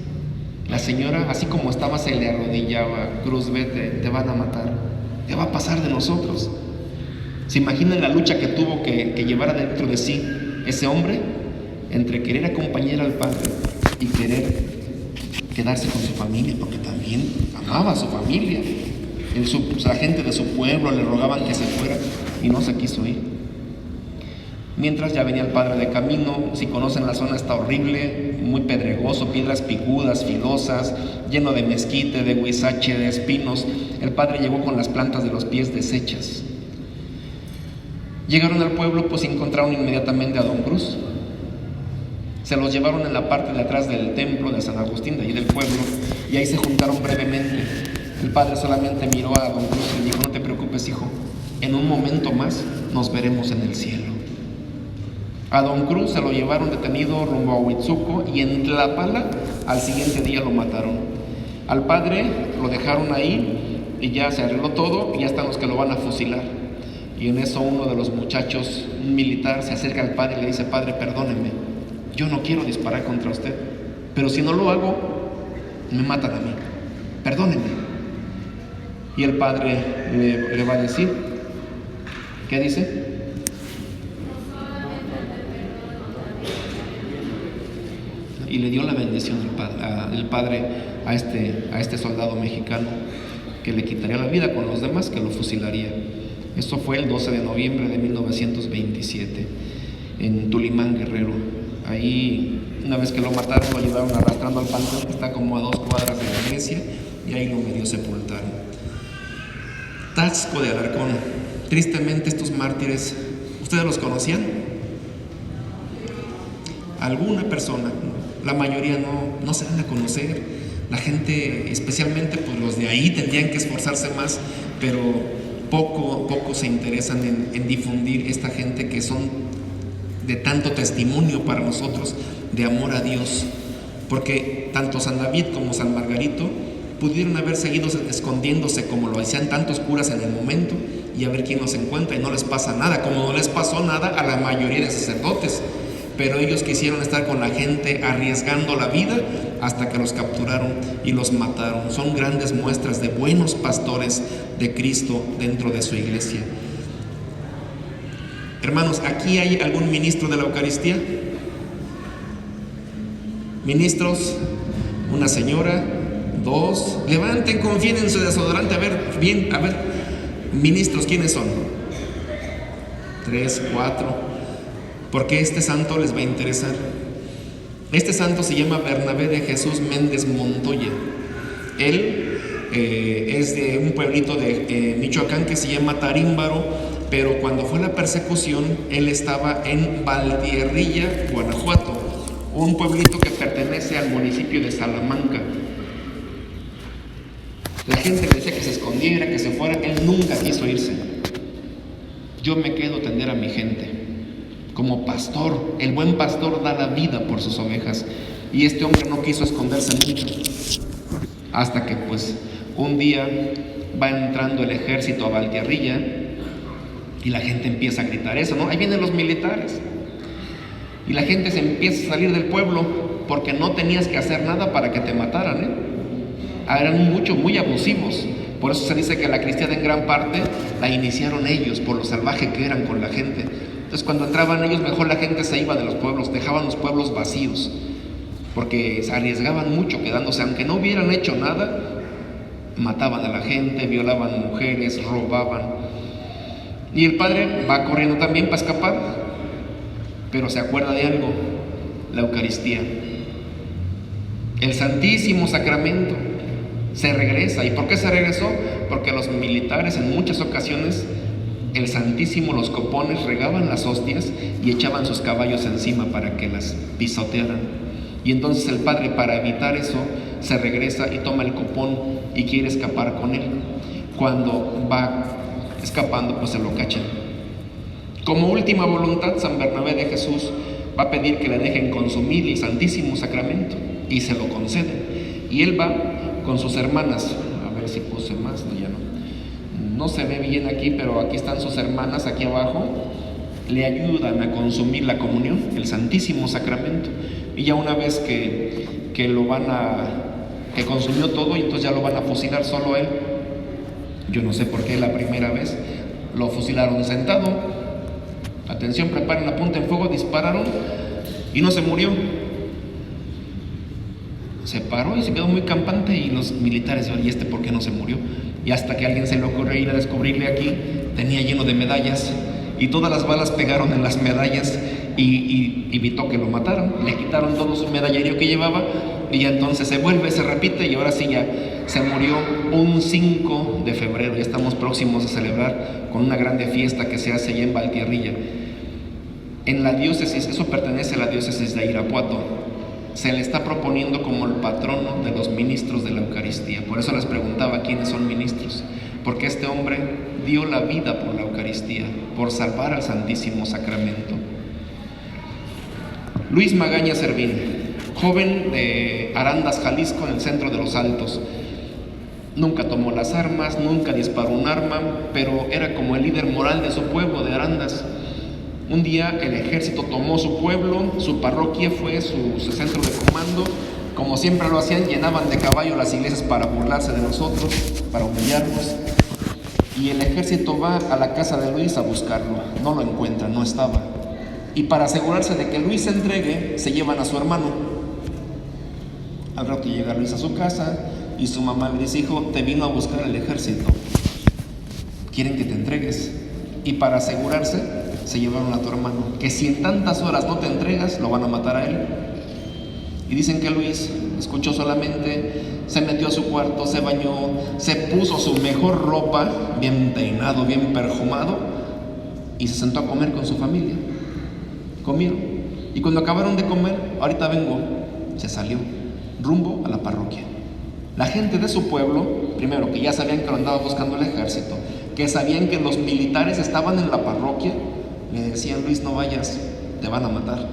Speaker 1: La señora, así como estaba, se le arrodillaba: Cruz, vete, te van a matar, ¿qué va a pasar de nosotros? ¿Se imaginan la lucha que tuvo que llevar adentro de sí ese hombre entre querer acompañar al padre y querer quedarse con su familia, porque también amaba a su familia? La gente de su pueblo le rogaban que se fuera y no se quiso ir. Mientras ya venía el padre de camino. Si conocen la zona, está horrible, muy pedregoso, piedras picudas, filosas, lleno de mezquite, de huizache, de espinos. El padre llegó con las plantas de los pies deshechas. Llegaron al pueblo, pues encontraron inmediatamente a don Cruz. Se los llevaron en la parte de atrás del templo de San Agustín, de allí del pueblo, y ahí se juntaron brevemente. El padre solamente miró a don Cruz y le dijo: no te preocupes, hijo, en un momento más nos veremos en el cielo. A don Cruz se lo llevaron detenido rumbo a Huitzuco, y en Tlapala al siguiente día lo mataron. Al padre lo dejaron ahí y ya se arregló todo, y ya están los que lo van a fusilar. Y en eso uno de los muchachos, un militar, se acerca al padre y le dice: padre, perdóneme, yo no quiero disparar contra usted, pero si no lo hago, me matan a mí, perdóneme. Y el padre le va a decir, ¿qué dice? Y le dio la bendición el padre a este soldado mexicano, que le quitaría la vida con los demás, que lo fusilaría. Esto fue el 12 de noviembre de 1927 en Tulimán, Guerrero. Ahí, una vez que lo mataron, lo llevaron arrastrando al panteón, que está como a 2 cuadras de la iglesia, y ahí lo medio sepultaron. Taxco de Alarcón. Tristemente, estos mártires, ¿ustedes los conocían? Alguna persona, la mayoría no se dan a conocer. La gente, especialmente pues los de ahí, tendrían que esforzarse más, pero poco se interesan en difundir esta gente que son de tanto testimonio para nosotros de amor a Dios, porque tanto San David como San Margarito pudieron haber seguido escondiéndose como lo hacían tantos curas en el momento, y a ver quién nos encuentra, y no les pasa nada, como no les pasó nada a la mayoría de sacerdotes. Pero ellos quisieron estar con la gente arriesgando la vida hasta que los capturaron y los mataron. Son grandes muestras de buenos pastores de Cristo dentro de su iglesia. Hermanos, ¿aquí hay algún ministro de la Eucaristía? Ministros, una señora, dos. Levanten, confíen en su desodorante. A ver, bien, a ver. Ministros, ¿quiénes son? 3, 4. Porque este santo les va a interesar. Este santo se llama Bernabé de Jesús Méndez Montoya. Él es de un pueblito de Michoacán que se llama Tarímbaro, pero cuando fue la persecución, él estaba en Valtierrilla, Guanajuato, un pueblito que pertenece al municipio de Salamanca. La gente le decía que se escondiera, que se fuera. Él nunca quiso irse. Yo me quedo a atender a mi gente. Como pastor, el buen pastor da la vida por sus ovejas, y este hombre no quiso esconderse mucho, hasta que pues un día va entrando el ejército a Valtierrilla y la gente empieza a gritar eso, ¿no? Ahí vienen los militares, y la gente se empieza a salir del pueblo porque no tenías que hacer nada para que te mataran, ¿eh? Eran muy abusivos. Por eso se dice que la cristiada en gran parte la iniciaron ellos, por lo salvaje que eran con la gente. Entonces cuando entraban ellos, mejor la gente se iba de los pueblos, dejaban los pueblos vacíos, porque se arriesgaban mucho quedándose, aunque no hubieran hecho nada, mataban a la gente, violaban mujeres, robaban. Y el padre va corriendo también para escapar, pero se acuerda de algo: la Eucaristía, el Santísimo Sacramento. Se regresa. ¿Y por qué se regresó? Porque los militares en muchas ocasiones, el Santísimo, los copones, regaban las hostias y echaban sus caballos encima para que las pisotearan. Y entonces el padre, para evitar eso, se regresa y toma el copón y quiere escapar con él. Cuando va escapando, pues se lo cachan. Como última voluntad, San Bernabé de Jesús va a pedir que le dejen consumir el Santísimo Sacramento, y se lo conceden. Y él va con sus hermanas. A ver si puse más, no, ya no. No se ve bien aquí, pero aquí están sus hermanas, aquí abajo. Le ayudan a consumir la comunión, el Santísimo Sacramento. Y ya una vez que consumió todo, y entonces ya lo van a fusilar solo a él. Yo no sé por qué la primera vez lo fusilaron sentado. Atención, preparen la punta en fuego, dispararon y no se murió. Se paró y se quedó muy campante, y los militares, ¿y este por qué no se murió? Y hasta que a alguien se le ocurrió ir a descubrirle aquí, tenía lleno de medallas, y todas las balas pegaron en las medallas y evitó que lo mataran. Le quitaron todo su medallerio que llevaba, y ya entonces se repite, y ahora sí ya se murió un 5 de febrero. Ya estamos próximos a celebrar con una grande fiesta que se hace allá en Valtierrilla. En la diócesis, eso pertenece a la diócesis de Irapuato, se le está proponiendo como el patrono de los ministros de la Eucaristía. Por eso les preguntaba quiénes son ministros, porque este hombre dio la vida por la Eucaristía, por salvar al Santísimo Sacramento. Luis Magaña Servín, joven de Arandas, Jalisco, en el centro de los Altos. Nunca tomó las armas, nunca disparó un arma, pero era como el líder moral de su pueblo, de Arandas. Un día el ejército tomó su pueblo, su parroquia fue su centro de comando. Como siempre lo hacían, llenaban de caballo las iglesias para burlarse de nosotros, para humillarnos. Y el ejército va a la casa de Luis a buscarlo. No lo encuentran, no estaba. Y para asegurarse de que Luis se entregue, se llevan a su hermano. Al rato llega Luis a su casa y su mamá le dice: hijo, te vino a buscar el ejército, quieren que te entregues. Y para asegurarse, se llevaron a tu hermano, que si en tantas horas no te entregas, lo van a matar a él. Y dicen que Luis escuchó solamente, se metió a su cuarto, se bañó, se puso su mejor ropa, bien peinado, bien perfumado, y se sentó a comer con su familia. Comieron, y cuando acabaron de comer, ahorita vengo, se salió rumbo a la parroquia. La gente de su pueblo, primero, que ya sabían que lo andaba buscando el ejército, que sabían que los militares estaban en la parroquia, le decían: Luis, no vayas, te van a matar.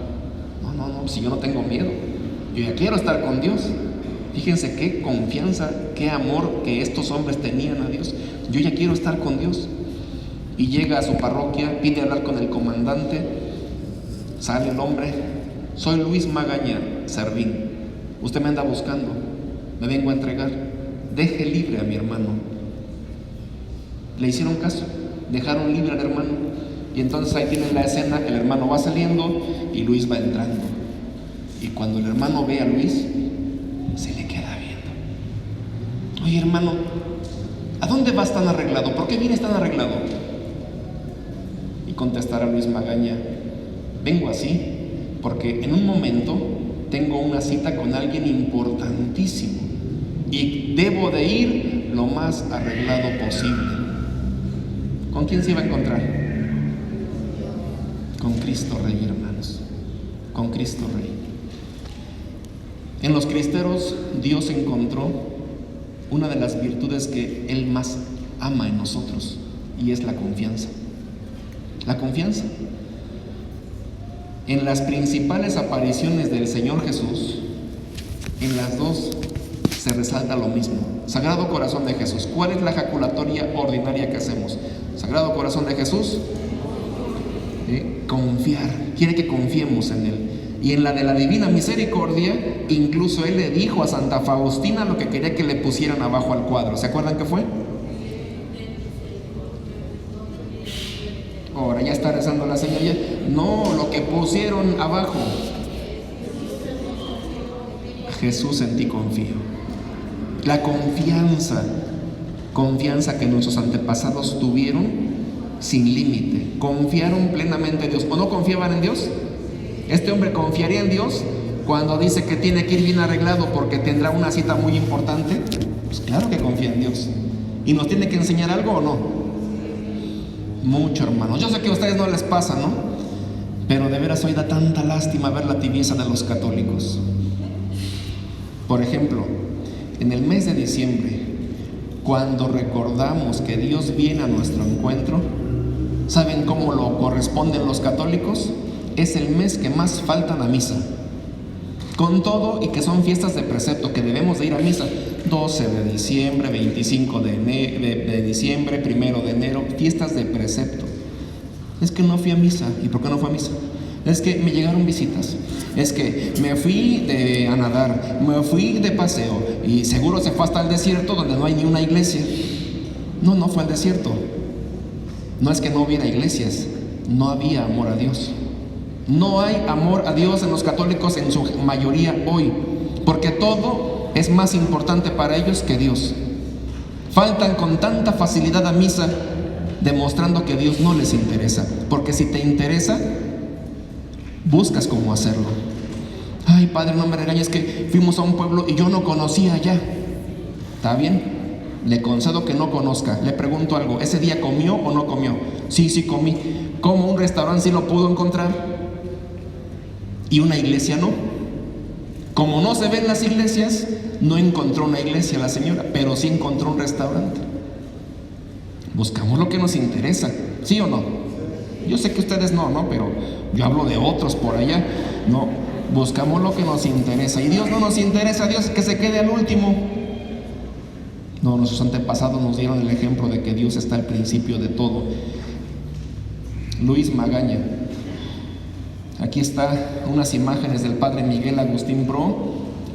Speaker 1: No, si yo no tengo miedo, yo ya quiero estar con Dios. Fíjense qué confianza, qué amor que estos hombres tenían a Dios. Yo ya quiero estar con Dios. y llega a su parroquia, pide hablar con el comandante. Sale el hombre: soy Luis Magaña Servín, usted me anda buscando, me vengo a entregar, deje libre a mi hermano. Le hicieron caso, dejaron libre al hermano, y entonces ahí tienen la escena: el hermano va saliendo y Luis va entrando, y cuando el hermano ve a Luis, se le queda viendo. Oye, hermano, ¿a dónde vas tan arreglado? ¿Por qué vienes tan arreglado? Y contestará Luis Magaña: vengo así porque en un momento tengo una cita con alguien importantísimo y debo de ir lo más arreglado posible. ¿Con quién se iba a encontrar? Con Cristo Rey, hermanos, con Cristo Rey. En los cristeros Dios encontró una de las virtudes que Él más ama en nosotros, y es la confianza. La confianza. En las principales apariciones del Señor Jesús, en las dos se resalta lo mismo. Sagrado Corazón de Jesús. ¿Cuál es la ejaculatoria ordinaria que hacemos? Sagrado Corazón de Jesús, confiar. Quiere que confiemos en Él. Y en la de la Divina Misericordia, incluso Él le dijo a Santa Faustina lo que quería que le pusieran abajo al cuadro. ¿Se acuerdan qué fue? Ahora ya está rezando la señora. No, lo que pusieron abajo: Jesús, en ti confío. La confianza que nuestros antepasados tuvieron sin límite, confiaron plenamente en Dios. ¿O no confiaban en Dios? Este hombre confiaría en Dios cuando dice que tiene que ir bien arreglado porque tendrá una cita muy importante. Pues claro que confía en Dios. ¿Y nos tiene que enseñar algo o no? Mucho, hermanos. Yo sé que a ustedes no les pasa, ¿no? Pero de veras hoy da tanta lástima ver la tibieza de los católicos. Por ejemplo, en el mes de diciembre, cuando recordamos que Dios viene a nuestro encuentro, ¿saben cómo lo corresponden los católicos? Es el mes que más faltan a misa. Con todo y que son fiestas de precepto, que debemos de ir a misa. 12 de diciembre, 25 de diciembre, 1 de enero, fiestas de precepto. Es que no fui a misa. ¿Y por qué no fue a misa? Es que me llegaron visitas, es que me fui a nadar, me fui de paseo, y seguro se fue hasta el desierto donde no hay ni una iglesia. No, no fue al desierto. No es que no hubiera iglesias, no había amor a Dios. No hay amor a Dios en los católicos en su mayoría hoy, porque todo es más importante para ellos que Dios. Faltan con tanta facilidad a misa, demostrando que Dios no les interesa, porque si te interesa, buscas cómo hacerlo. Ay, padre, no me regañes, que fuimos a un pueblo y yo no conocía allá. ¿Está bien? Le concedo que no conozca. Le pregunto algo: ¿ese día comió o no comió? Sí, sí comí. ¿Cómo un restaurante sí lo pudo encontrar y una iglesia no? Como no se ven las iglesias, no encontró una iglesia la señora, pero sí encontró un restaurante. Buscamos lo que nos interesa, ¿sí o no? Yo sé que ustedes no, pero yo hablo de otros por allá. No, buscamos lo que nos interesa. Y Dios no nos interesa, Dios que se quede al último. No, nuestros antepasados nos dieron el ejemplo de que Dios está al principio de todo. Luis Magaña. Aquí están unas imágenes del padre Miguel Agustín Bro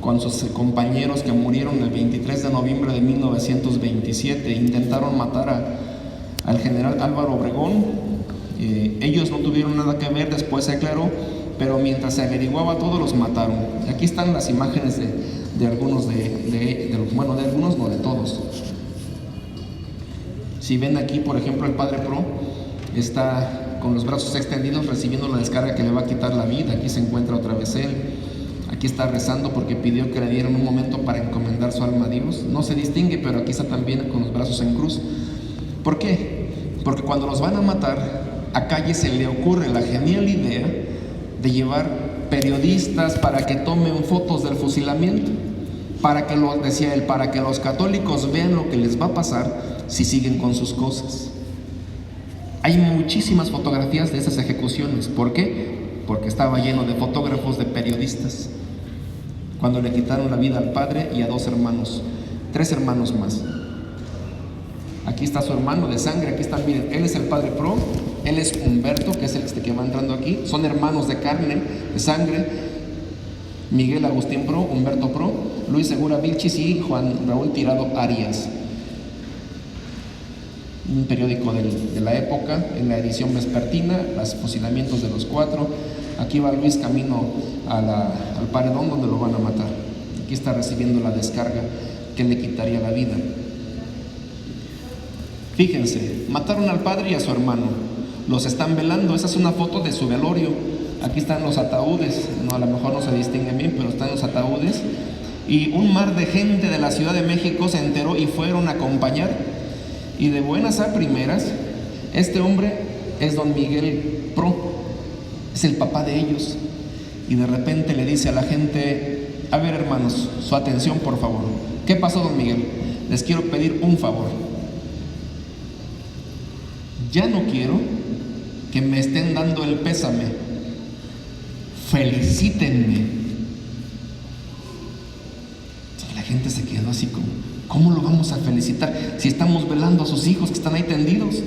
Speaker 1: con sus compañeros que murieron el 23 de noviembre de 1927. Intentaron matar al general Álvaro Obregón. Ellos no tuvieron nada que ver, después se aclaró, pero mientras se averiguaba todo, los mataron. Aquí están las imágenes de algunos de algunos, no de todos. Si ven aquí, por ejemplo, el padre Pro está con los brazos extendidos recibiendo la descarga que le va a quitar la vida. Aquí se encuentra otra vez él. Aquí está rezando porque pidió que le dieran un momento para encomendar su alma a Dios. No se distingue, pero aquí está también con los brazos en cruz. ¿Por qué? Porque cuando los van a matar, a Calle se le ocurre la genial idea de llevar periodistas para que tomen fotos del fusilamiento, para que los católicos vean lo que les va a pasar si siguen con sus cosas. Hay muchísimas fotografías de esas ejecuciones. ¿Por qué? Porque estaba lleno de fotógrafos, de periodistas. Cuando le quitaron la vida al padre y a 2 hermanos, 3 hermanos más. Aquí está su hermano de sangre, aquí están, miren, él es el padre Pro, él es Humberto, que es el que va entrando aquí, son hermanos de carne, de sangre, Miguel Agustín Pro, Humberto Pro, Luis Segura Vilchis y Juan Raúl Tirado Arias. Un periódico de la época, en la edición vespertina, los fusilamientos de los 4. Aquí va Luis camino al paredón donde lo van a matar. Aquí está recibiendo la descarga que le quitaría la vida. Fíjense, mataron al padre y a su hermano, los están velando. Esa es una foto de su velorio. Aquí están los ataúdes, no, a lo mejor no se distinguen bien, pero están los ataúdes. Y un mar de gente de la Ciudad de México se enteró y fueron a acompañar. Y de buenas a primeras, este hombre es don Miguel Pro, es el papá de ellos. Y de repente le dice a la gente: a ver, hermanos, su atención por favor. ¿Qué pasó, don Miguel? Les quiero pedir un favor. Ya no quiero que me estén dando el pésame. Felicítenme. Y la gente se quedó así como: ¿cómo lo vamos a felicitar si estamos velando a sus hijos que están ahí tendidos?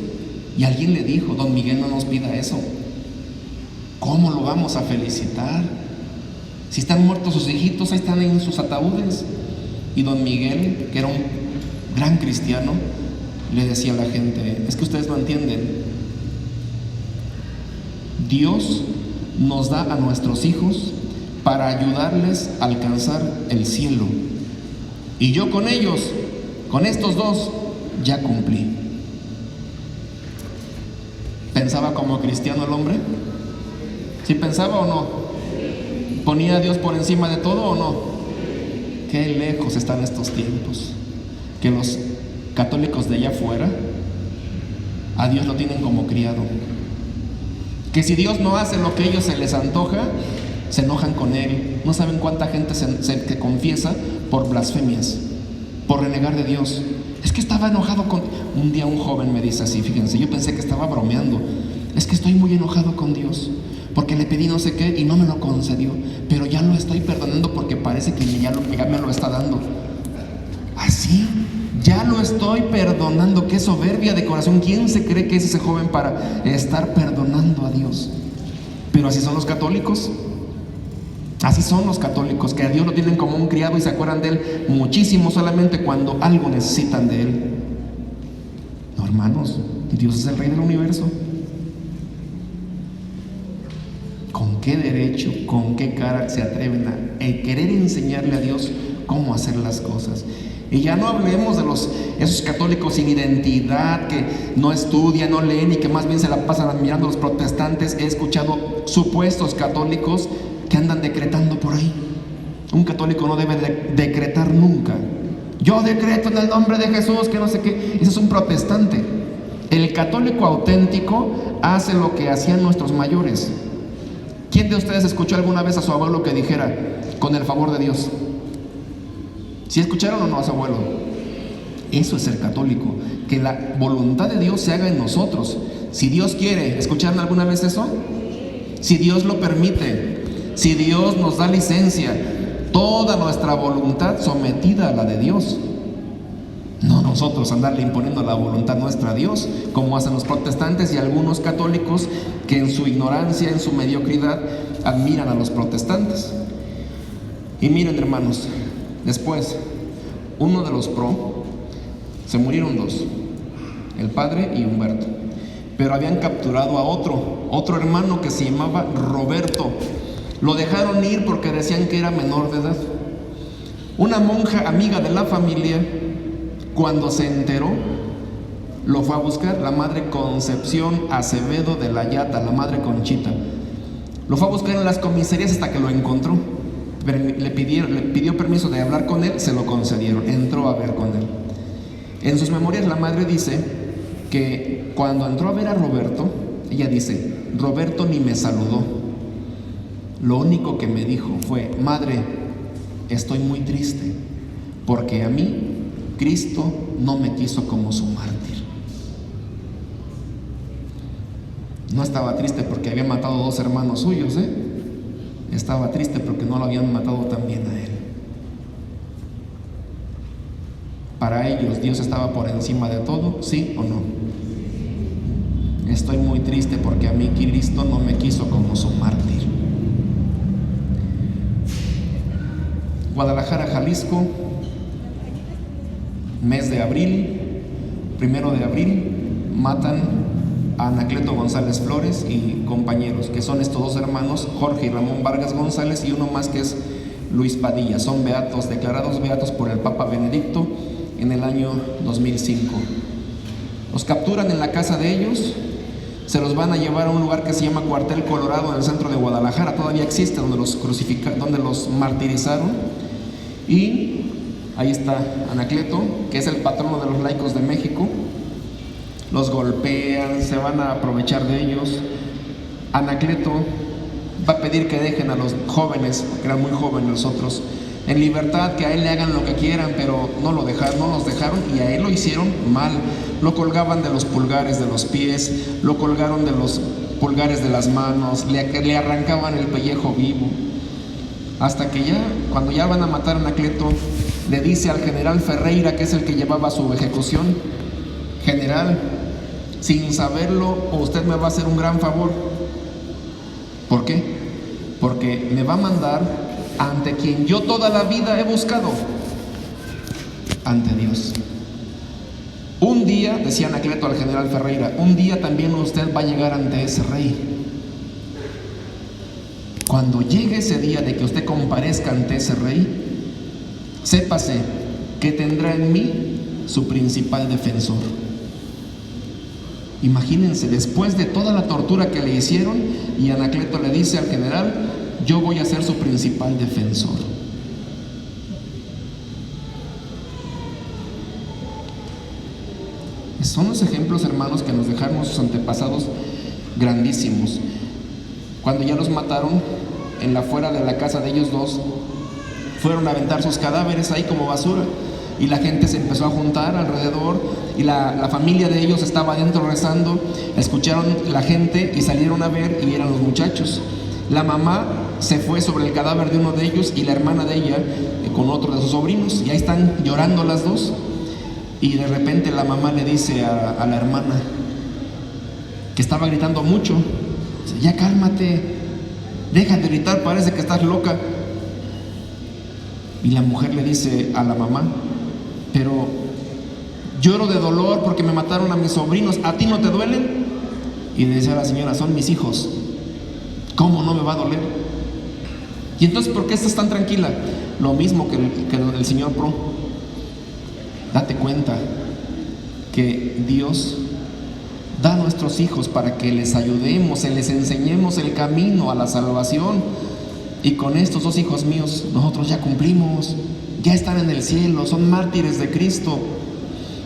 Speaker 1: Y alguien le dijo: don Miguel, no nos pida eso. ¿Cómo lo vamos a felicitar? Si están muertos sus hijitos, ahí están en sus ataúdes. Y don Miguel, que era un gran cristiano, le decía a la gente: es que ustedes no entienden. Dios nos da a nuestros hijos para ayudarles a alcanzar el cielo. Y yo con ellos, con estos dos, ya cumplí. ¿Pensaba como cristiano el hombre? ¿Sí pensaba o no? ¿Ponía a Dios por encima de todo o no? Qué lejos están estos tiempos, que los católicos de allá afuera a Dios lo tienen como criado. Que si Dios no hace lo que a ellos se les antoja, se enojan con Él. No saben cuánta gente que confiesa por blasfemias, por renegar de Dios. Es que estaba enojado con... Un día un joven me dice así, fíjense, yo pensé que estaba bromeando. Es que estoy muy enojado con Dios, porque le pedí no sé qué y no me lo concedió, pero ya lo estoy perdonando porque parece que ya me lo está dando. ¿Así? Ya lo estoy perdonando. Qué soberbia de corazón. ¿Quién se cree que es ese joven para estar perdonando a Dios? Pero así son los católicos. Así son los católicos, que a Dios lo tienen como un criado y se acuerdan de Él muchísimo solamente cuando algo necesitan de Él. No, hermanos, Dios es el Rey del universo. ¿Con qué derecho, con qué cara se atreven a querer enseñarle a Dios cómo hacer las cosas? Y ya no hablemos de esos católicos sin identidad, que no estudian, no leen y que más bien se la pasan admirando a los protestantes. He escuchado supuestos católicos que andan decretando por ahí. Un católico no debe decretar nunca. Yo decreto en el nombre de Jesús, que no sé qué. Ese es un protestante. El católico auténtico hace lo que hacían nuestros mayores. ¿Quién de ustedes escuchó alguna vez a su abuelo que dijera: con el favor de Dios? ¿Sí escucharon o no a su abuelo? Eso es ser católico, que la voluntad de Dios se haga en nosotros. Si Dios quiere, ¿escucharon alguna vez eso? Si Dios lo permite, si Dios nos da licencia, toda nuestra voluntad sometida a la de Dios. No nosotros andarle imponiendo la voluntad nuestra a Dios, como hacen los protestantes y algunos católicos que en su ignorancia, en su mediocridad, admiran a los protestantes. Y miren, hermanos, después, uno de los Pro, se murieron dos, el padre y Humberto, pero habían capturado a otro hermano que se llamaba Roberto. Lo dejaron ir porque decían que era menor de edad. Una monja amiga de la familia, cuando se enteró, lo fue a buscar, la madre Concepción Acevedo de la Yata, la madre Conchita. Lo fue a buscar en las comisarías hasta que lo encontró. Le pidió permiso de hablar con él, se lo concedieron, entró a ver con él. En sus memorias la madre dice que cuando entró a ver a Roberto, ella dice: Roberto ni me saludó. Lo único que me dijo fue: madre, estoy muy triste, porque a mí Cristo no me quiso como su mártir. No estaba triste porque había matado 2 hermanos suyos, Estaba triste porque no lo habían matado también a él. Para ellos, ¿Dios estaba por encima de todo? ¿Sí o no? Estoy muy triste porque a mí Cristo no me quiso como su mártir. Guadalajara, Jalisco, mes de abril, 1 de abril, matan a Anacleto González Flores y compañeros, que son estos dos hermanos, Jorge y Ramón Vargas González, y uno más que es Luis Padilla. Son beatos, declarados beatos por el Papa Benedicto en el año 2005. Los capturan en la casa de ellos, se los van a llevar a un lugar que se llama Cuartel Colorado en el centro de Guadalajara, todavía existe, donde los crucificaron, donde los martirizaron. Y ahí está Anacleto, que es el patrono de los laicos de México. Los golpean, se van a aprovechar de ellos. Anacleto va a pedir que dejen a los jóvenes, que eran muy jóvenes los otros, en libertad, que a él le hagan lo que quieran, pero no los dejaron, y a él lo hicieron mal. Lo colgaban de los pulgares de los pies, lo colgaron de los pulgares de las manos, le arrancaban el pellejo vivo. Hasta que ya, cuando ya van a matar a Anacleto, le dice al general Ferreira, que es el que llevaba su ejecución: general, sin saberlo, usted me va a hacer un gran favor. ¿Por qué? Porque me va a mandar ante quien yo toda la vida he buscado, ante Dios. Un día, decía Anacleto al general Ferreira, un día también usted va a llegar ante ese rey. Cuando llegue ese día de que usted comparezca ante ese rey, sépase que tendrá en mí su principal defensor. Imagínense, después de toda la tortura que le hicieron, y Anacleto le dice al general: yo voy a ser su principal defensor. Son los ejemplos, hermanos, que nos dejaron nuestros antepasados grandísimos. Cuando ya los mataron, en la afuera de la casa de ellos dos, fueron a aventar sus cadáveres ahí como basura, y la gente se empezó a juntar alrededor, y la familia de ellos estaba adentro rezando. Escucharon la gente y salieron a ver, y eran los muchachos. La mamá se fue sobre el cadáver de uno de ellos, y la hermana de ella con otro de sus sobrinos, y ahí están llorando las dos. Y de repente la mamá le dice a la hermana, que estaba gritando mucho: ya cálmate, deja de gritar, parece que estás loca. Y la mujer le dice a la mamá: pero lloro de dolor porque me mataron a mis sobrinos, ¿a ti no te duelen? Y le dice a la señora: son mis hijos, ¿cómo no me va a doler? Y entonces, ¿por qué estás tan tranquila? Lo mismo que el señor Pro. Date cuenta que Dios da a nuestros hijos para que les ayudemos, les enseñemos el camino a la salvación. Y con estos dos hijos míos, nosotros ya cumplimos, ya están en el cielo, son mártires de Cristo.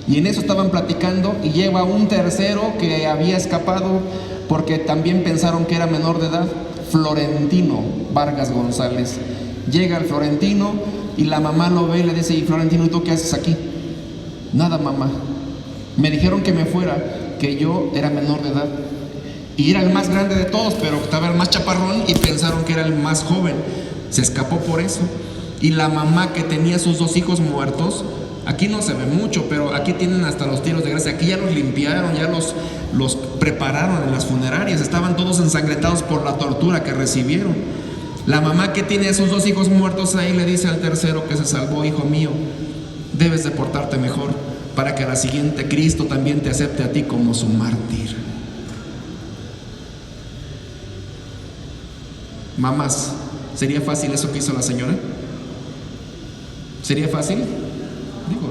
Speaker 1: Y en eso estaban platicando, y llega un tercero que había escapado porque también pensaron que era menor de edad, Florentino Vargas González. Llega el Florentino y la mamá lo ve y le dice: y Florentino, ¿y tú qué haces aquí? Nada, mamá, me dijeron que me fuera, que yo era menor de edad, y era el más grande de todos, pero estaba el más chaparrón y pensaron que era el más joven. Se escapó por eso. Y la mamá, que tenía sus dos hijos muertos, aquí no se ve mucho, pero aquí tienen hasta los tiros de gracia. Aquí ya los limpiaron, ya los prepararon en las funerarias. Estaban todos ensangrentados por la tortura que recibieron. La mamá, que tiene a sus dos hijos muertos ahí, le dice al tercero que se salvó: hijo mío, debes de portarte mejor para que a la siguiente Cristo también te acepte a ti como su mártir. Mamás, ¿sería fácil eso que hizo la señora? ¿Sería fácil? Digo,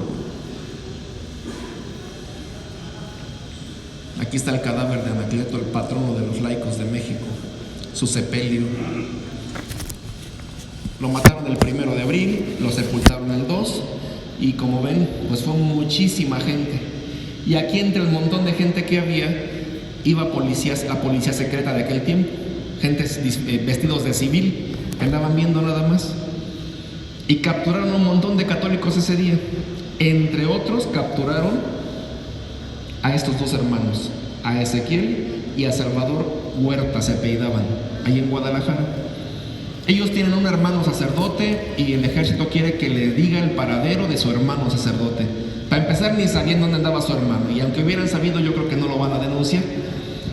Speaker 1: aquí está el cadáver de Anacleto, el patrono de los laicos de México, su sepelio. Lo mataron el 1 de abril, lo sepultaron el 2, y como ven, pues fue muchísima gente. Y aquí, entre el montón de gente que había, iba policías, la policía secreta de aquel tiempo, gentes vestidos de civil, que andaban viendo nada más. Y capturaron un montón de católicos ese día. Entre otros, capturaron a estos dos hermanos, a Ezequiel y a Salvador Huerta, se apellidaban, ahí en Guadalajara. Ellos tienen un hermano sacerdote, y el ejército quiere que le diga el paradero de su hermano sacerdote. Para empezar, ni sabían dónde andaba su hermano, y aunque hubieran sabido, yo creo que no lo van a denunciar.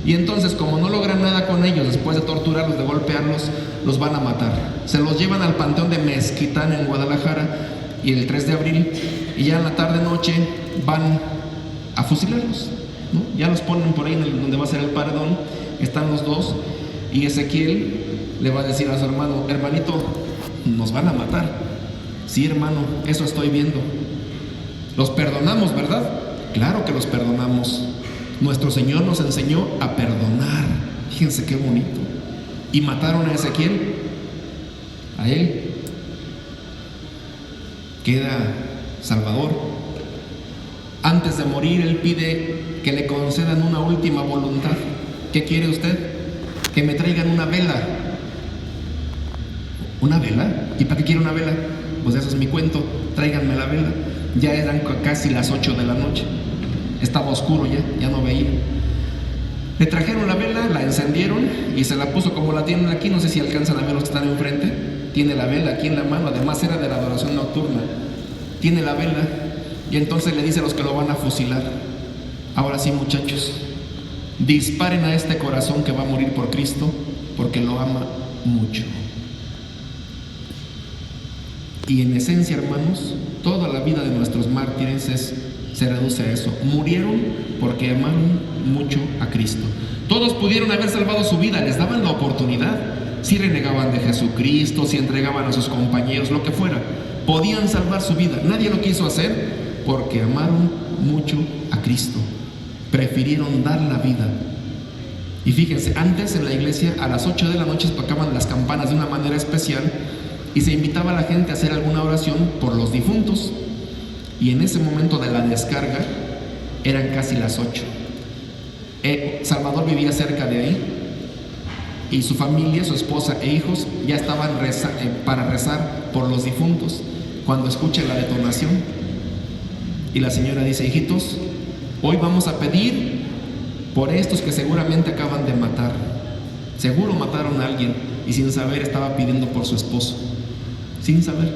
Speaker 1: Y entonces, como no logran nada con ellos, después de torturarlos, de golpearlos, los van a matar. Se los llevan al panteón de Mezquitán en Guadalajara, y el 3 de abril, y ya en la tarde-noche van a fusilarlos, ¿no? Ya los ponen por ahí donde va a ser el paredón, están los dos, y Ezequiel le va a decir a su hermano: hermanito, nos van a matar. Sí, hermano, eso estoy viendo. Los perdonamos, ¿verdad? Claro que los perdonamos. Nuestro Señor nos enseñó a perdonar. Fíjense qué bonito. Y mataron a Ezequiel, a él. Queda Salvador. Antes de morir, él pide que le concedan una última voluntad. ¿Qué quiere usted? Que me traigan una vela. ¿Una vela? ¿Y para qué quiere una vela? Pues eso es mi cuento. Tráiganme la vela. Ya eran casi las 8 de la noche. Estaba oscuro ya no veía. Le trajeron la vela, la encendieron y se la puso como la tienen aquí. No sé si alcanzan a ver los que están enfrente. Tiene la vela aquí en la mano. Además era de la adoración nocturna. Tiene la vela. Y entonces le dice a los que lo van a fusilar: ahora sí, muchachos, disparen a este corazón que va a morir por Cristo, porque lo ama mucho. Y en esencia, hermanos, toda la vida de nuestros mártires se reduce a eso. Murieron porque amaron mucho a Cristo. Todos pudieron haber salvado su vida, les daban la oportunidad. Si renegaban de Jesucristo, si entregaban a sus compañeros, lo que fuera, podían salvar su vida. Nadie lo quiso hacer porque amaron mucho a Cristo. Prefirieron dar la vida. Y fíjense, antes en la iglesia a las 8 de la noche tocaban las campanas de una manera especial y se invitaba a la gente a hacer alguna oración por los difuntos. Y en ese momento de la descarga eran casi las 8. Salvador vivía cerca de ahí y su familia, su esposa e hijos ya estaban para rezar por los difuntos cuando escucha la detonación. Y la señora dice: hijitos, hoy vamos a pedir por estos que seguramente acaban de matar. Seguro mataron a alguien y sin saber estaba pidiendo por su esposo. Sin saber.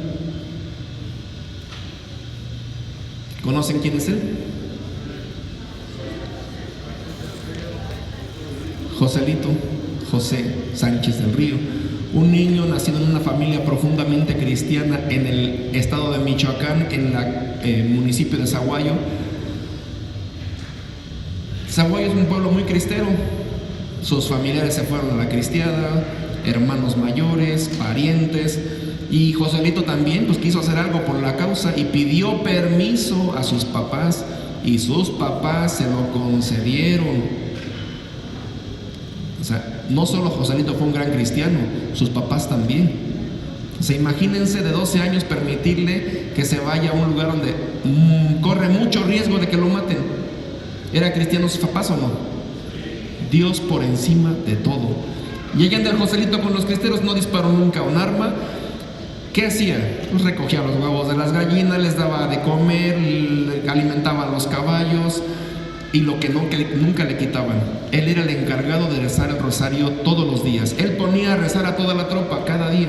Speaker 1: ¿Conocen quién es él? Joselito, José Sánchez del Río, un niño nacido en una familia profundamente cristiana en el estado de Michoacán, en el municipio de Zaguayo. Zaguayo es un pueblo muy cristero. Sus familiares se fueron a la cristiada, hermanos mayores, parientes. Y Joselito también pues quiso hacer algo por la causa y pidió permiso a sus papás, y sus papás se lo concedieron. O sea, no solo Joselito fue un gran cristiano, sus papás también. O sea, imagínense, de 12 años permitirle que se vaya a un lugar donde corre mucho riesgo de que lo maten. ¿Era cristiano sus papás o no? Dios por encima de todo. Llegando el Joselito con los cristeros, no disparó nunca un arma. ¿Qué hacía? Pues recogía los huevos de las gallinas, les daba de comer, alimentaba a los caballos, y lo que nunca le quitaban. Él era el encargado de rezar el rosario todos los días. Él ponía a rezar a toda la tropa cada día.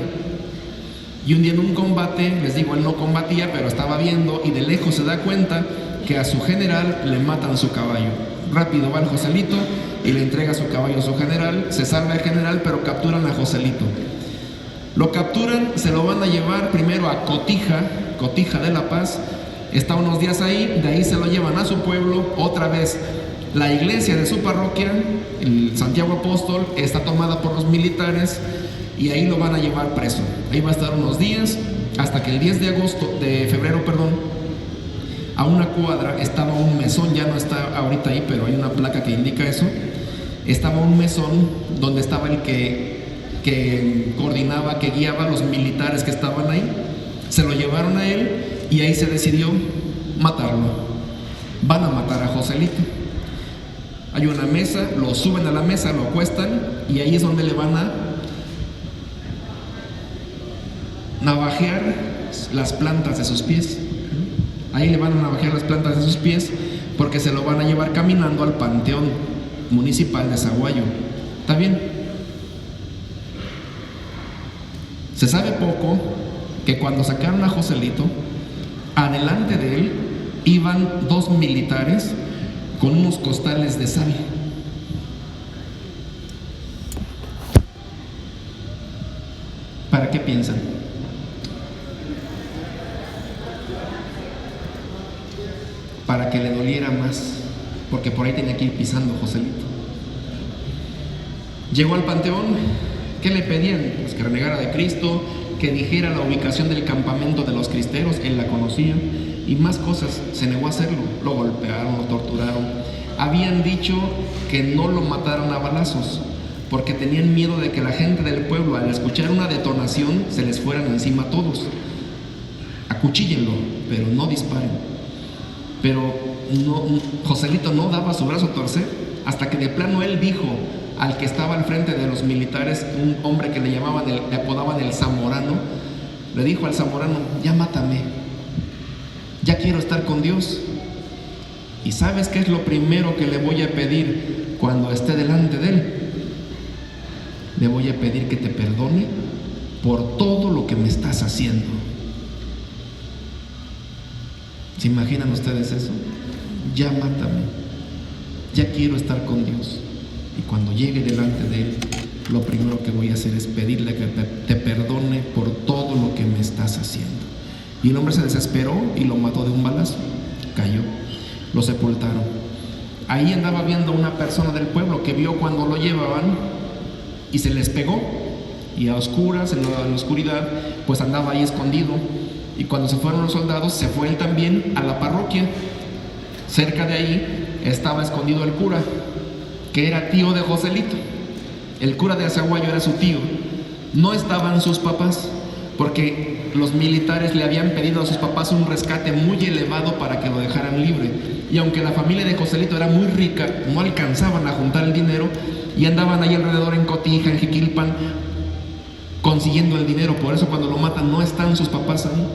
Speaker 1: Y un día en un combate, les digo, él no combatía, pero estaba viendo, y de lejos se da cuenta que a su general le matan su caballo. Rápido va el Joselito y le entrega su caballo a su general. Se salva el general, pero capturan a Joselito. Lo capturan, se lo van a llevar primero a Cotija de La Paz. Está unos días ahí, de ahí se lo llevan a su pueblo. Otra vez, la iglesia de su parroquia, el Santiago Apóstol, está tomada por los militares y ahí lo van a llevar preso. Ahí va a estar unos días, hasta que el 10 de febrero, a una cuadra estaba un mesón. Ya no está ahorita ahí, pero hay una placa que indica eso. Estaba un mesón donde estaba el que coordinaba, que guiaba a los militares que estaban ahí. Se lo llevaron a él y ahí se decidió matarlo. Van a matar a Joselito. Hay una mesa, lo suben a la mesa, lo acuestan, y ahí es donde le van a navajear las plantas de sus pies. Ahí le van a navajear las plantas de sus pies, porque se lo van a llevar caminando al panteón municipal de Zaguayo. ¿Está bien? Se sabe poco que cuando sacaron a Joselito, adelante de él iban dos militares con unos costales de sal. ¿Para qué piensan? Para que le doliera más, porque por ahí tenía que ir pisando Joselito. Llegó al panteón. ¿Qué le pedían? Pues que renegara de Cristo, que dijera la ubicación del campamento de los cristeros, él la conocía, y más cosas. Se negó a hacerlo. Lo golpearon, lo torturaron. Habían dicho que no lo mataran a balazos, porque tenían miedo de que la gente del pueblo, al escuchar una detonación, se les fueran encima a todos. Acuchíllenlo, pero no disparen. Pero no, Joselito no daba su brazo a torcer, hasta que de plano él dijo al que estaba al frente de los militares, un hombre que le apodaban el Zamorano, le dijo al Zamorano: ya mátame, ya quiero estar con Dios. ¿Y sabes qué es lo primero que le voy a pedir cuando esté delante de él? Le voy a pedir que te perdone por todo lo que me estás haciendo. ¿Se imaginan ustedes eso? Ya mátame, ya quiero estar con Dios. Y cuando llegue delante de él, lo primero que voy a hacer es pedirle que te perdone por todo lo que me estás haciendo. Y el hombre se desesperó y lo mató de un balazo. Cayó, lo sepultaron. Ahí andaba viendo una persona del pueblo que vio cuando lo llevaban y se les pegó. Y a oscuras, en la oscuridad, pues andaba ahí escondido. Y cuando se fueron los soldados, se fue él también a la parroquia. Cerca de ahí estaba escondido el cura, que era tío de Joselito. El cura de Azaguayo era su tío. No estaban sus papás, porque los militares le habían pedido a sus papás un rescate muy elevado para que lo dejaran libre. Y aunque la familia de Joselito era muy rica, no alcanzaban a juntar el dinero y andaban ahí alrededor en Cotija, en Jiquilpan, consiguiendo el dinero. Por eso cuando lo matan no están sus papás ahí.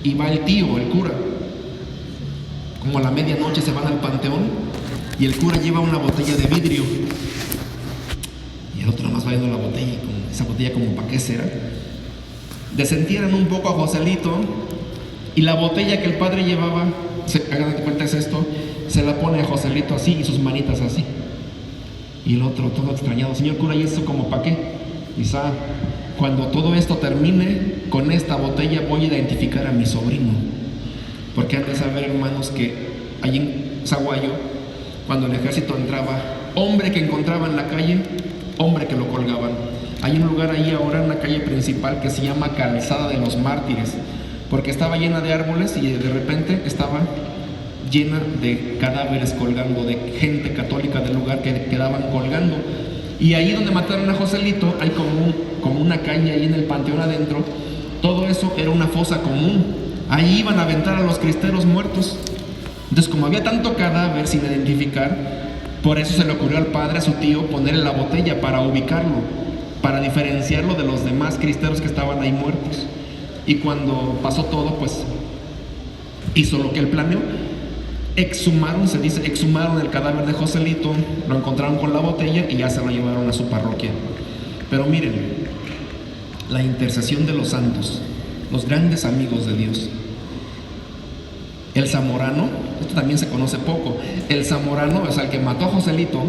Speaker 1: Y va el tío, el cura. Como a la medianoche se van al panteón y el cura lleva una botella de vidrio y el otro nomás va viendo la botella, y con esa botella como para qué será. Desentierran un poco a Joselito y la botella que el padre llevaba, hagan de cuenta es esto, se la pone a Joselito así y sus manitas así. Y el otro todo extrañado: señor cura, ¿y eso como para qué? Dice: cuando todo esto termine, con esta botella voy a identificar a mi sobrino. Porque han de saber, hermanos, que allí en Zaguayo, cuando el ejército entraba, hombre que encontraba en la calle, hombre que lo colgaban. Hay un lugar ahí ahora en la calle principal que se llama Calzada de los Mártires, porque estaba llena de árboles y de repente estaba llena de cadáveres colgando, de gente católica del lugar que quedaban colgando. Y ahí donde mataron a Joselito hay como una calle ahí en el panteón adentro. Todo eso era una fosa común. Ahí iban a aventar a los cristeros muertos. Entonces, como había tanto cadáver sin identificar, por eso se le ocurrió al padre, a su tío, ponerle la botella para ubicarlo, para diferenciarlo de los demás cristeros que estaban ahí muertos. Y cuando pasó todo, pues hizo lo que él planeó. Exhumaron, se dice, exhumaron el cadáver de Joselito, lo encontraron con la botella y ya se lo llevaron a su parroquia. Pero miren, la intercesión de los santos, los grandes amigos de Dios. El Zamorano, esto también se conoce poco, el Zamorano, o sea, el que mató a Joselito,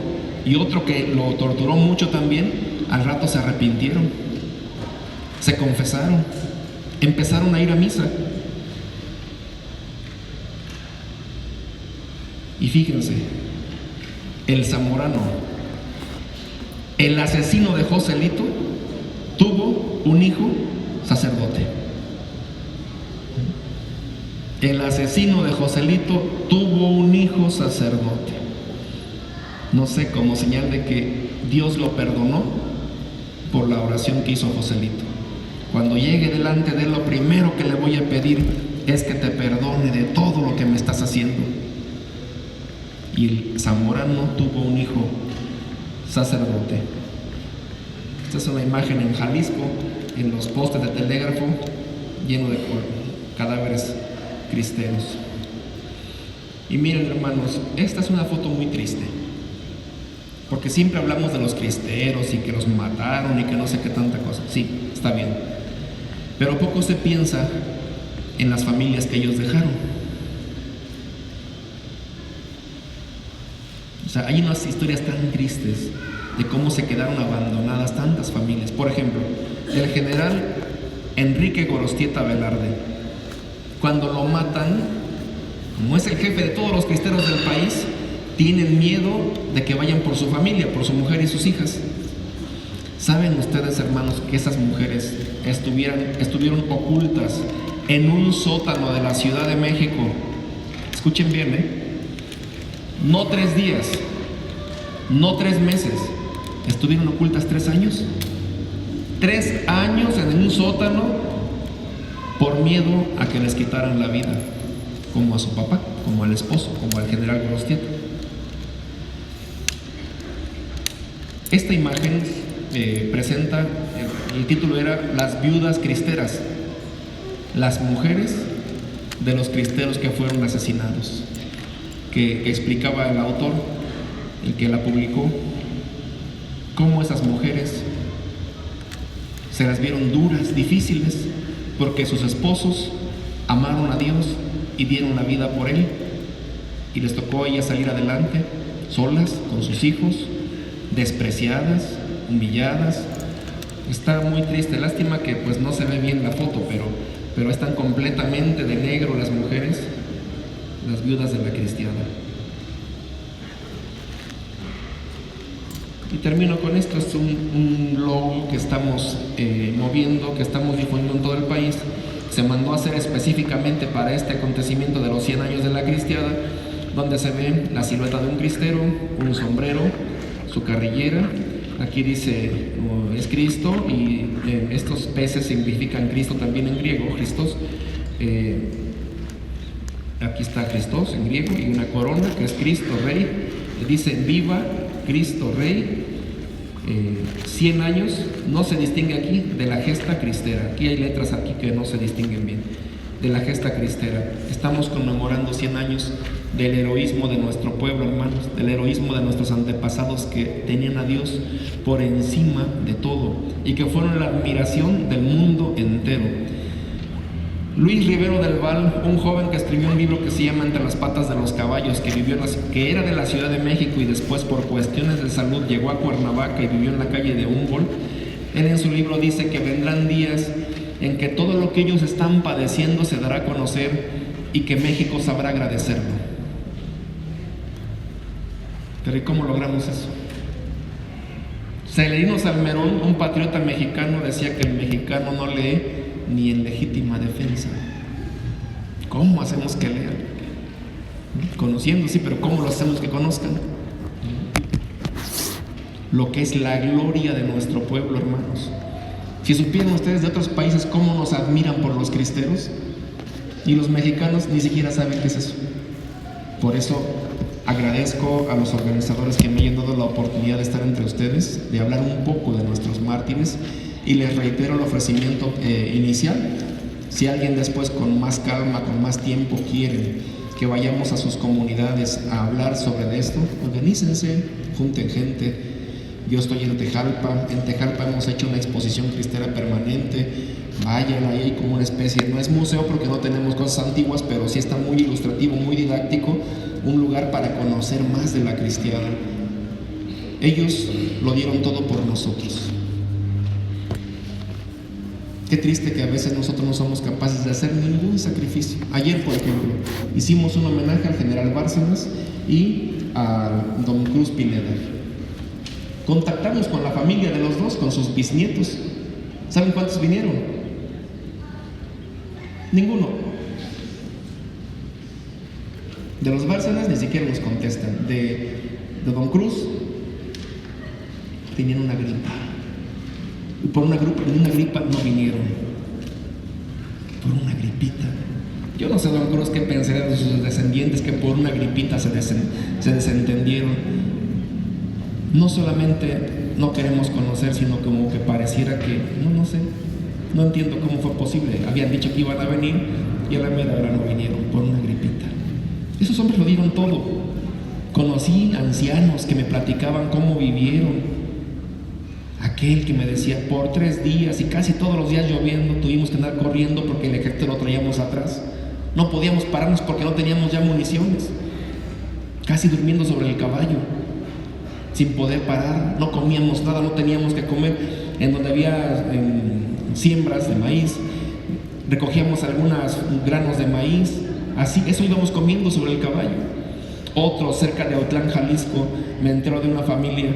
Speaker 1: y otro que lo torturó mucho también, al rato se arrepintieron, se confesaron, empezaron a ir a misa. Y fíjense, el Zamorano, el asesino de Joselito, tuvo un hijo sacerdote. El asesino de Joselito tuvo un hijo sacerdote. No sé, como señal de que Dios lo perdonó por la oración que hizo Joselito. Cuando llegue delante de él, lo primero que le voy a pedir es que te perdone de todo lo que me estás haciendo. Y el Zamorano tuvo un hijo sacerdote. Esta es una imagen en Jalisco, en los postes de telégrafo, lleno de cadáveres cristeros. Y miren, hermanos, esta es una foto muy triste, porque siempre hablamos de los cristeros y que los mataron y que no sé qué tanta cosa. Sí, está bien, pero poco se piensa en las familias que ellos dejaron. O sea, hay unas historias tan tristes de cómo se quedaron abandonadas tantas familias. Por ejemplo, el general Enrique Gorostieta Velarde, cuando lo matan, como es el jefe de todos los cristeros del país, tienen miedo de que vayan por su familia, por su mujer y sus hijas. ¿Saben ustedes, hermanos, que esas mujeres estuvieron ocultas en un sótano de la Ciudad de México? Escuchen bien, no 3 días, no 3 meses, estuvieron ocultas 3 años. 3 años en un sótano por miedo a que les quitaran la vida, como a su papá, como al esposo, como al general Gorostieta. Esta imagen presenta, el título era Las viudas cristeras, las mujeres de los cristeros que fueron asesinados, que explicaba el autor, el que la publicó, cómo esas mujeres se las vieron duras, difíciles, porque sus esposos amaron a Dios y dieron la vida por Él, y les tocó a ellas salir adelante, solas, con sus hijos, despreciadas, humilladas. Está muy triste, lástima que pues no se ve bien la foto, pero están completamente de negro las mujeres, las viudas de la cristiana. Y termino con esto. Es un logo que estamos moviendo, que estamos difundiendo en todo el país. Se mandó a hacer específicamente para este acontecimiento de los 100 años de la cristiada, donde se ve la silueta de un cristero, un sombrero, su carrillera. Aquí dice es Cristo, y estos peces significan Cristo también en griego, Christos. Aquí está Christos en griego, y una corona que es Cristo Rey. Dice viva Cristo Rey. 100 años, no se distingue aquí de la gesta cristera. Aquí hay letras aquí que no se distinguen bien. De la gesta cristera. Estamos conmemorando 100 años del heroísmo de nuestro pueblo, hermanos, del heroísmo de nuestros antepasados que tenían a Dios por encima de todo y que fueron la admiración del mundo entero. Luis Rivero del Val, un joven que escribió un libro que se llama Entre las patas de los caballos, que era de la Ciudad de México y después por cuestiones de salud llegó a Cuernavaca y vivió en la calle de Humboldt. Él en su libro dice que vendrán días en que todo lo que ellos están padeciendo se dará a conocer y que México sabrá agradecerlo. Pero ¿y cómo logramos eso? Celerino Salmerón, un patriota mexicano, decía que el mexicano no lee ni en legítima defensa. ¿Cómo hacemos que lean? Conociendo, sí, pero ¿cómo lo hacemos que conozcan? Lo que es la gloria de nuestro pueblo, hermanos. Si supieran ustedes de otros países cómo nos admiran por los cristeros, y los mexicanos ni siquiera saben qué es eso. Por eso agradezco a los organizadores que me hayan dado la oportunidad de estar entre ustedes, de hablar un poco de nuestros mártires, y les reitero el ofrecimiento inicial. Si alguien después con más calma, con más tiempo quiere que vayamos a sus comunidades a hablar sobre esto, organícense, junten gente. Yo estoy en Tejalpa hemos hecho una exposición cristera permanente. Vayan, ahí hay como una especie, no es museo porque no tenemos cosas antiguas, pero sí está muy ilustrativo, muy didáctico, un lugar para conocer más de la cristiada. Ellos lo dieron todo por nosotros. Qué triste que a veces nosotros no somos capaces de hacer ningún sacrificio. Ayer, por ejemplo, hicimos un homenaje al general Bárcenas y a don Cruz Pineda. Contactamos con la familia de los dos, con sus bisnietos. ¿Saben cuántos vinieron? Ninguno. De los Bárcenas ni siquiera nos contestan. De don Cruz tenían una gripa. Y por una gripa no vinieron. Por una gripita. Yo no sé, don Cruz, qué pensaría de sus descendientes que por una gripita se desentendieron. No solamente no queremos conocer, sino como que pareciera que, no sé, no entiendo cómo fue posible. Habían dicho que iban a venir y a la mera hora no vinieron por una gripita. Esos hombres lo dieron todo. Conocí ancianos que me platicaban cómo vivieron. Aquel que me decía, por 3 días y casi todos los días lloviendo, tuvimos que andar corriendo porque el ejército lo traíamos atrás. No podíamos pararnos porque no teníamos ya municiones. casi durmiendo sobre el caballo, sin poder parar. No comíamos nada, no teníamos que comer. En donde había siembras de maíz, recogíamos algunos granos de maíz, así, eso íbamos comiendo sobre el caballo. Otro, cerca de Autlán, Jalisco, me entero de una familia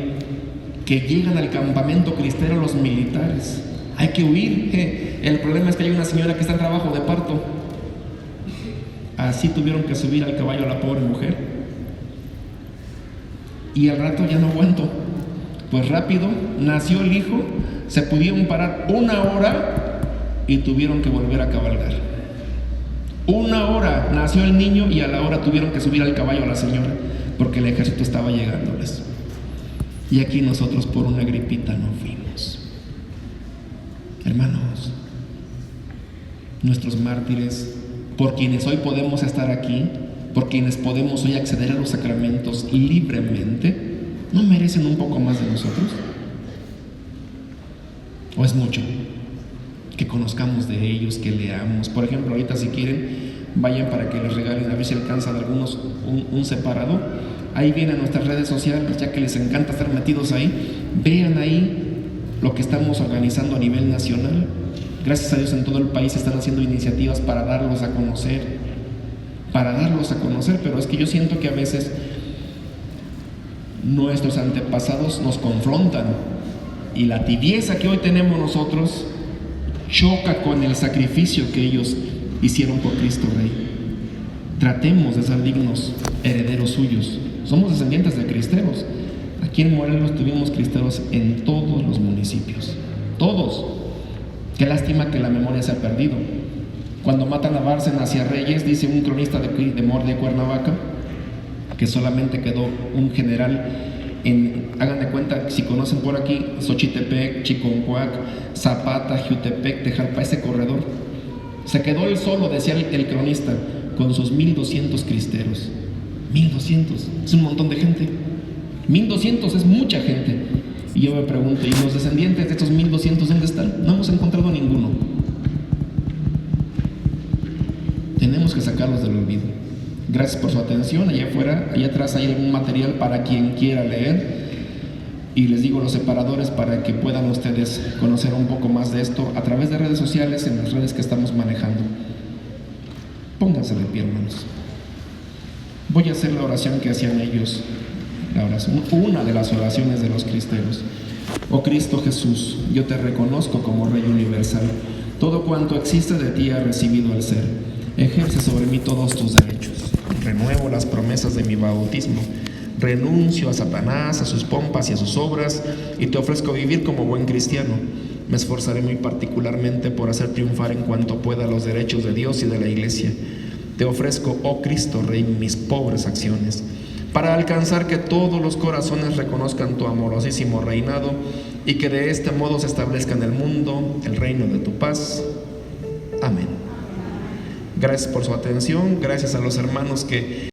Speaker 1: que llegan al campamento cristero los militares. Hay que huir. El problema es que hay una señora que está en trabajo de parto. Así tuvieron que subir al caballo a la pobre mujer. Y al rato ya no aguanto. Pues rápido nació el hijo, se pudieron parar 1 hora y tuvieron que volver a cabalgar. 1 hora nació el niño y a la hora tuvieron que subir al caballo a la señora porque el ejército estaba llegándoles. Y aquí nosotros por una gripita no fuimos. Hermanos, nuestros mártires, por quienes hoy podemos estar aquí, por quienes podemos hoy acceder a los sacramentos libremente, ¿no merecen un poco más de nosotros? ¿O es mucho? Que conozcamos de ellos, que leamos. Por ejemplo, ahorita si quieren, vayan para que les regalen, a ver si alcanzan algunos un separador. Ahí vienen nuestras redes sociales, ya que les encanta estar metidos ahí. Vean ahí lo que estamos organizando a nivel nacional. Gracias a Dios en todo el país están haciendo iniciativas para darlos a conocer. Pero es que yo siento que a veces nuestros antepasados nos confrontan y la tibieza que hoy tenemos nosotros choca con el sacrificio que ellos hicieron por Cristo Rey. Tratemos de ser dignos herederos suyos. Somos descendientes de cristeros. Aquí en Morelos tuvimos cristeros en todos los municipios, todos. Qué lástima que la memoria se ha perdido. Cuando matan a Bárcenas y a Reyes, dice un cronista de Cuernavaca, que solamente quedó un general hagan de cuenta, si conocen por aquí, Xochitepec, Chiconcuac, Zapata, Jutepec, Tejalpa, ese corredor. Se quedó él solo, decía el cronista, con sus 1,200 cristeros. 1,200, es un montón de gente. 1,200 es mucha gente. Y yo me pregunto, ¿y los descendientes de estos 1,200 dónde están? No hemos encontrado ninguno. Tenemos que sacarlos del olvido. Gracias por su atención. Allá afuera, allá atrás hay algún material para quien quiera leer. Y les digo los separadores para que puedan ustedes conocer un poco más de esto a través de redes sociales, en las redes que estamos manejando. Pónganse de pie, hermanos. Voy a hacer la oración que hacían ellos. La oración, una de las oraciones de los cristeros. Oh Cristo Jesús, yo te reconozco como Rey universal. Todo cuanto existe de ti ha recibido el ser. Ejerce sobre mí todos tus derechos. Renuevo las promesas de mi bautismo. Renuncio a Satanás, a sus pompas y a sus obras, y te ofrezco vivir como buen cristiano. Me esforzaré muy particularmente por hacer triunfar en cuanto pueda los derechos de Dios y de la Iglesia. Te ofrezco, oh Cristo Rey, mis pobres acciones, para alcanzar que todos los corazones reconozcan tu amorosísimo reinado y que de este modo se establezca en el mundo el reino de tu paz. Amén. Gracias por su atención, gracias a los hermanos que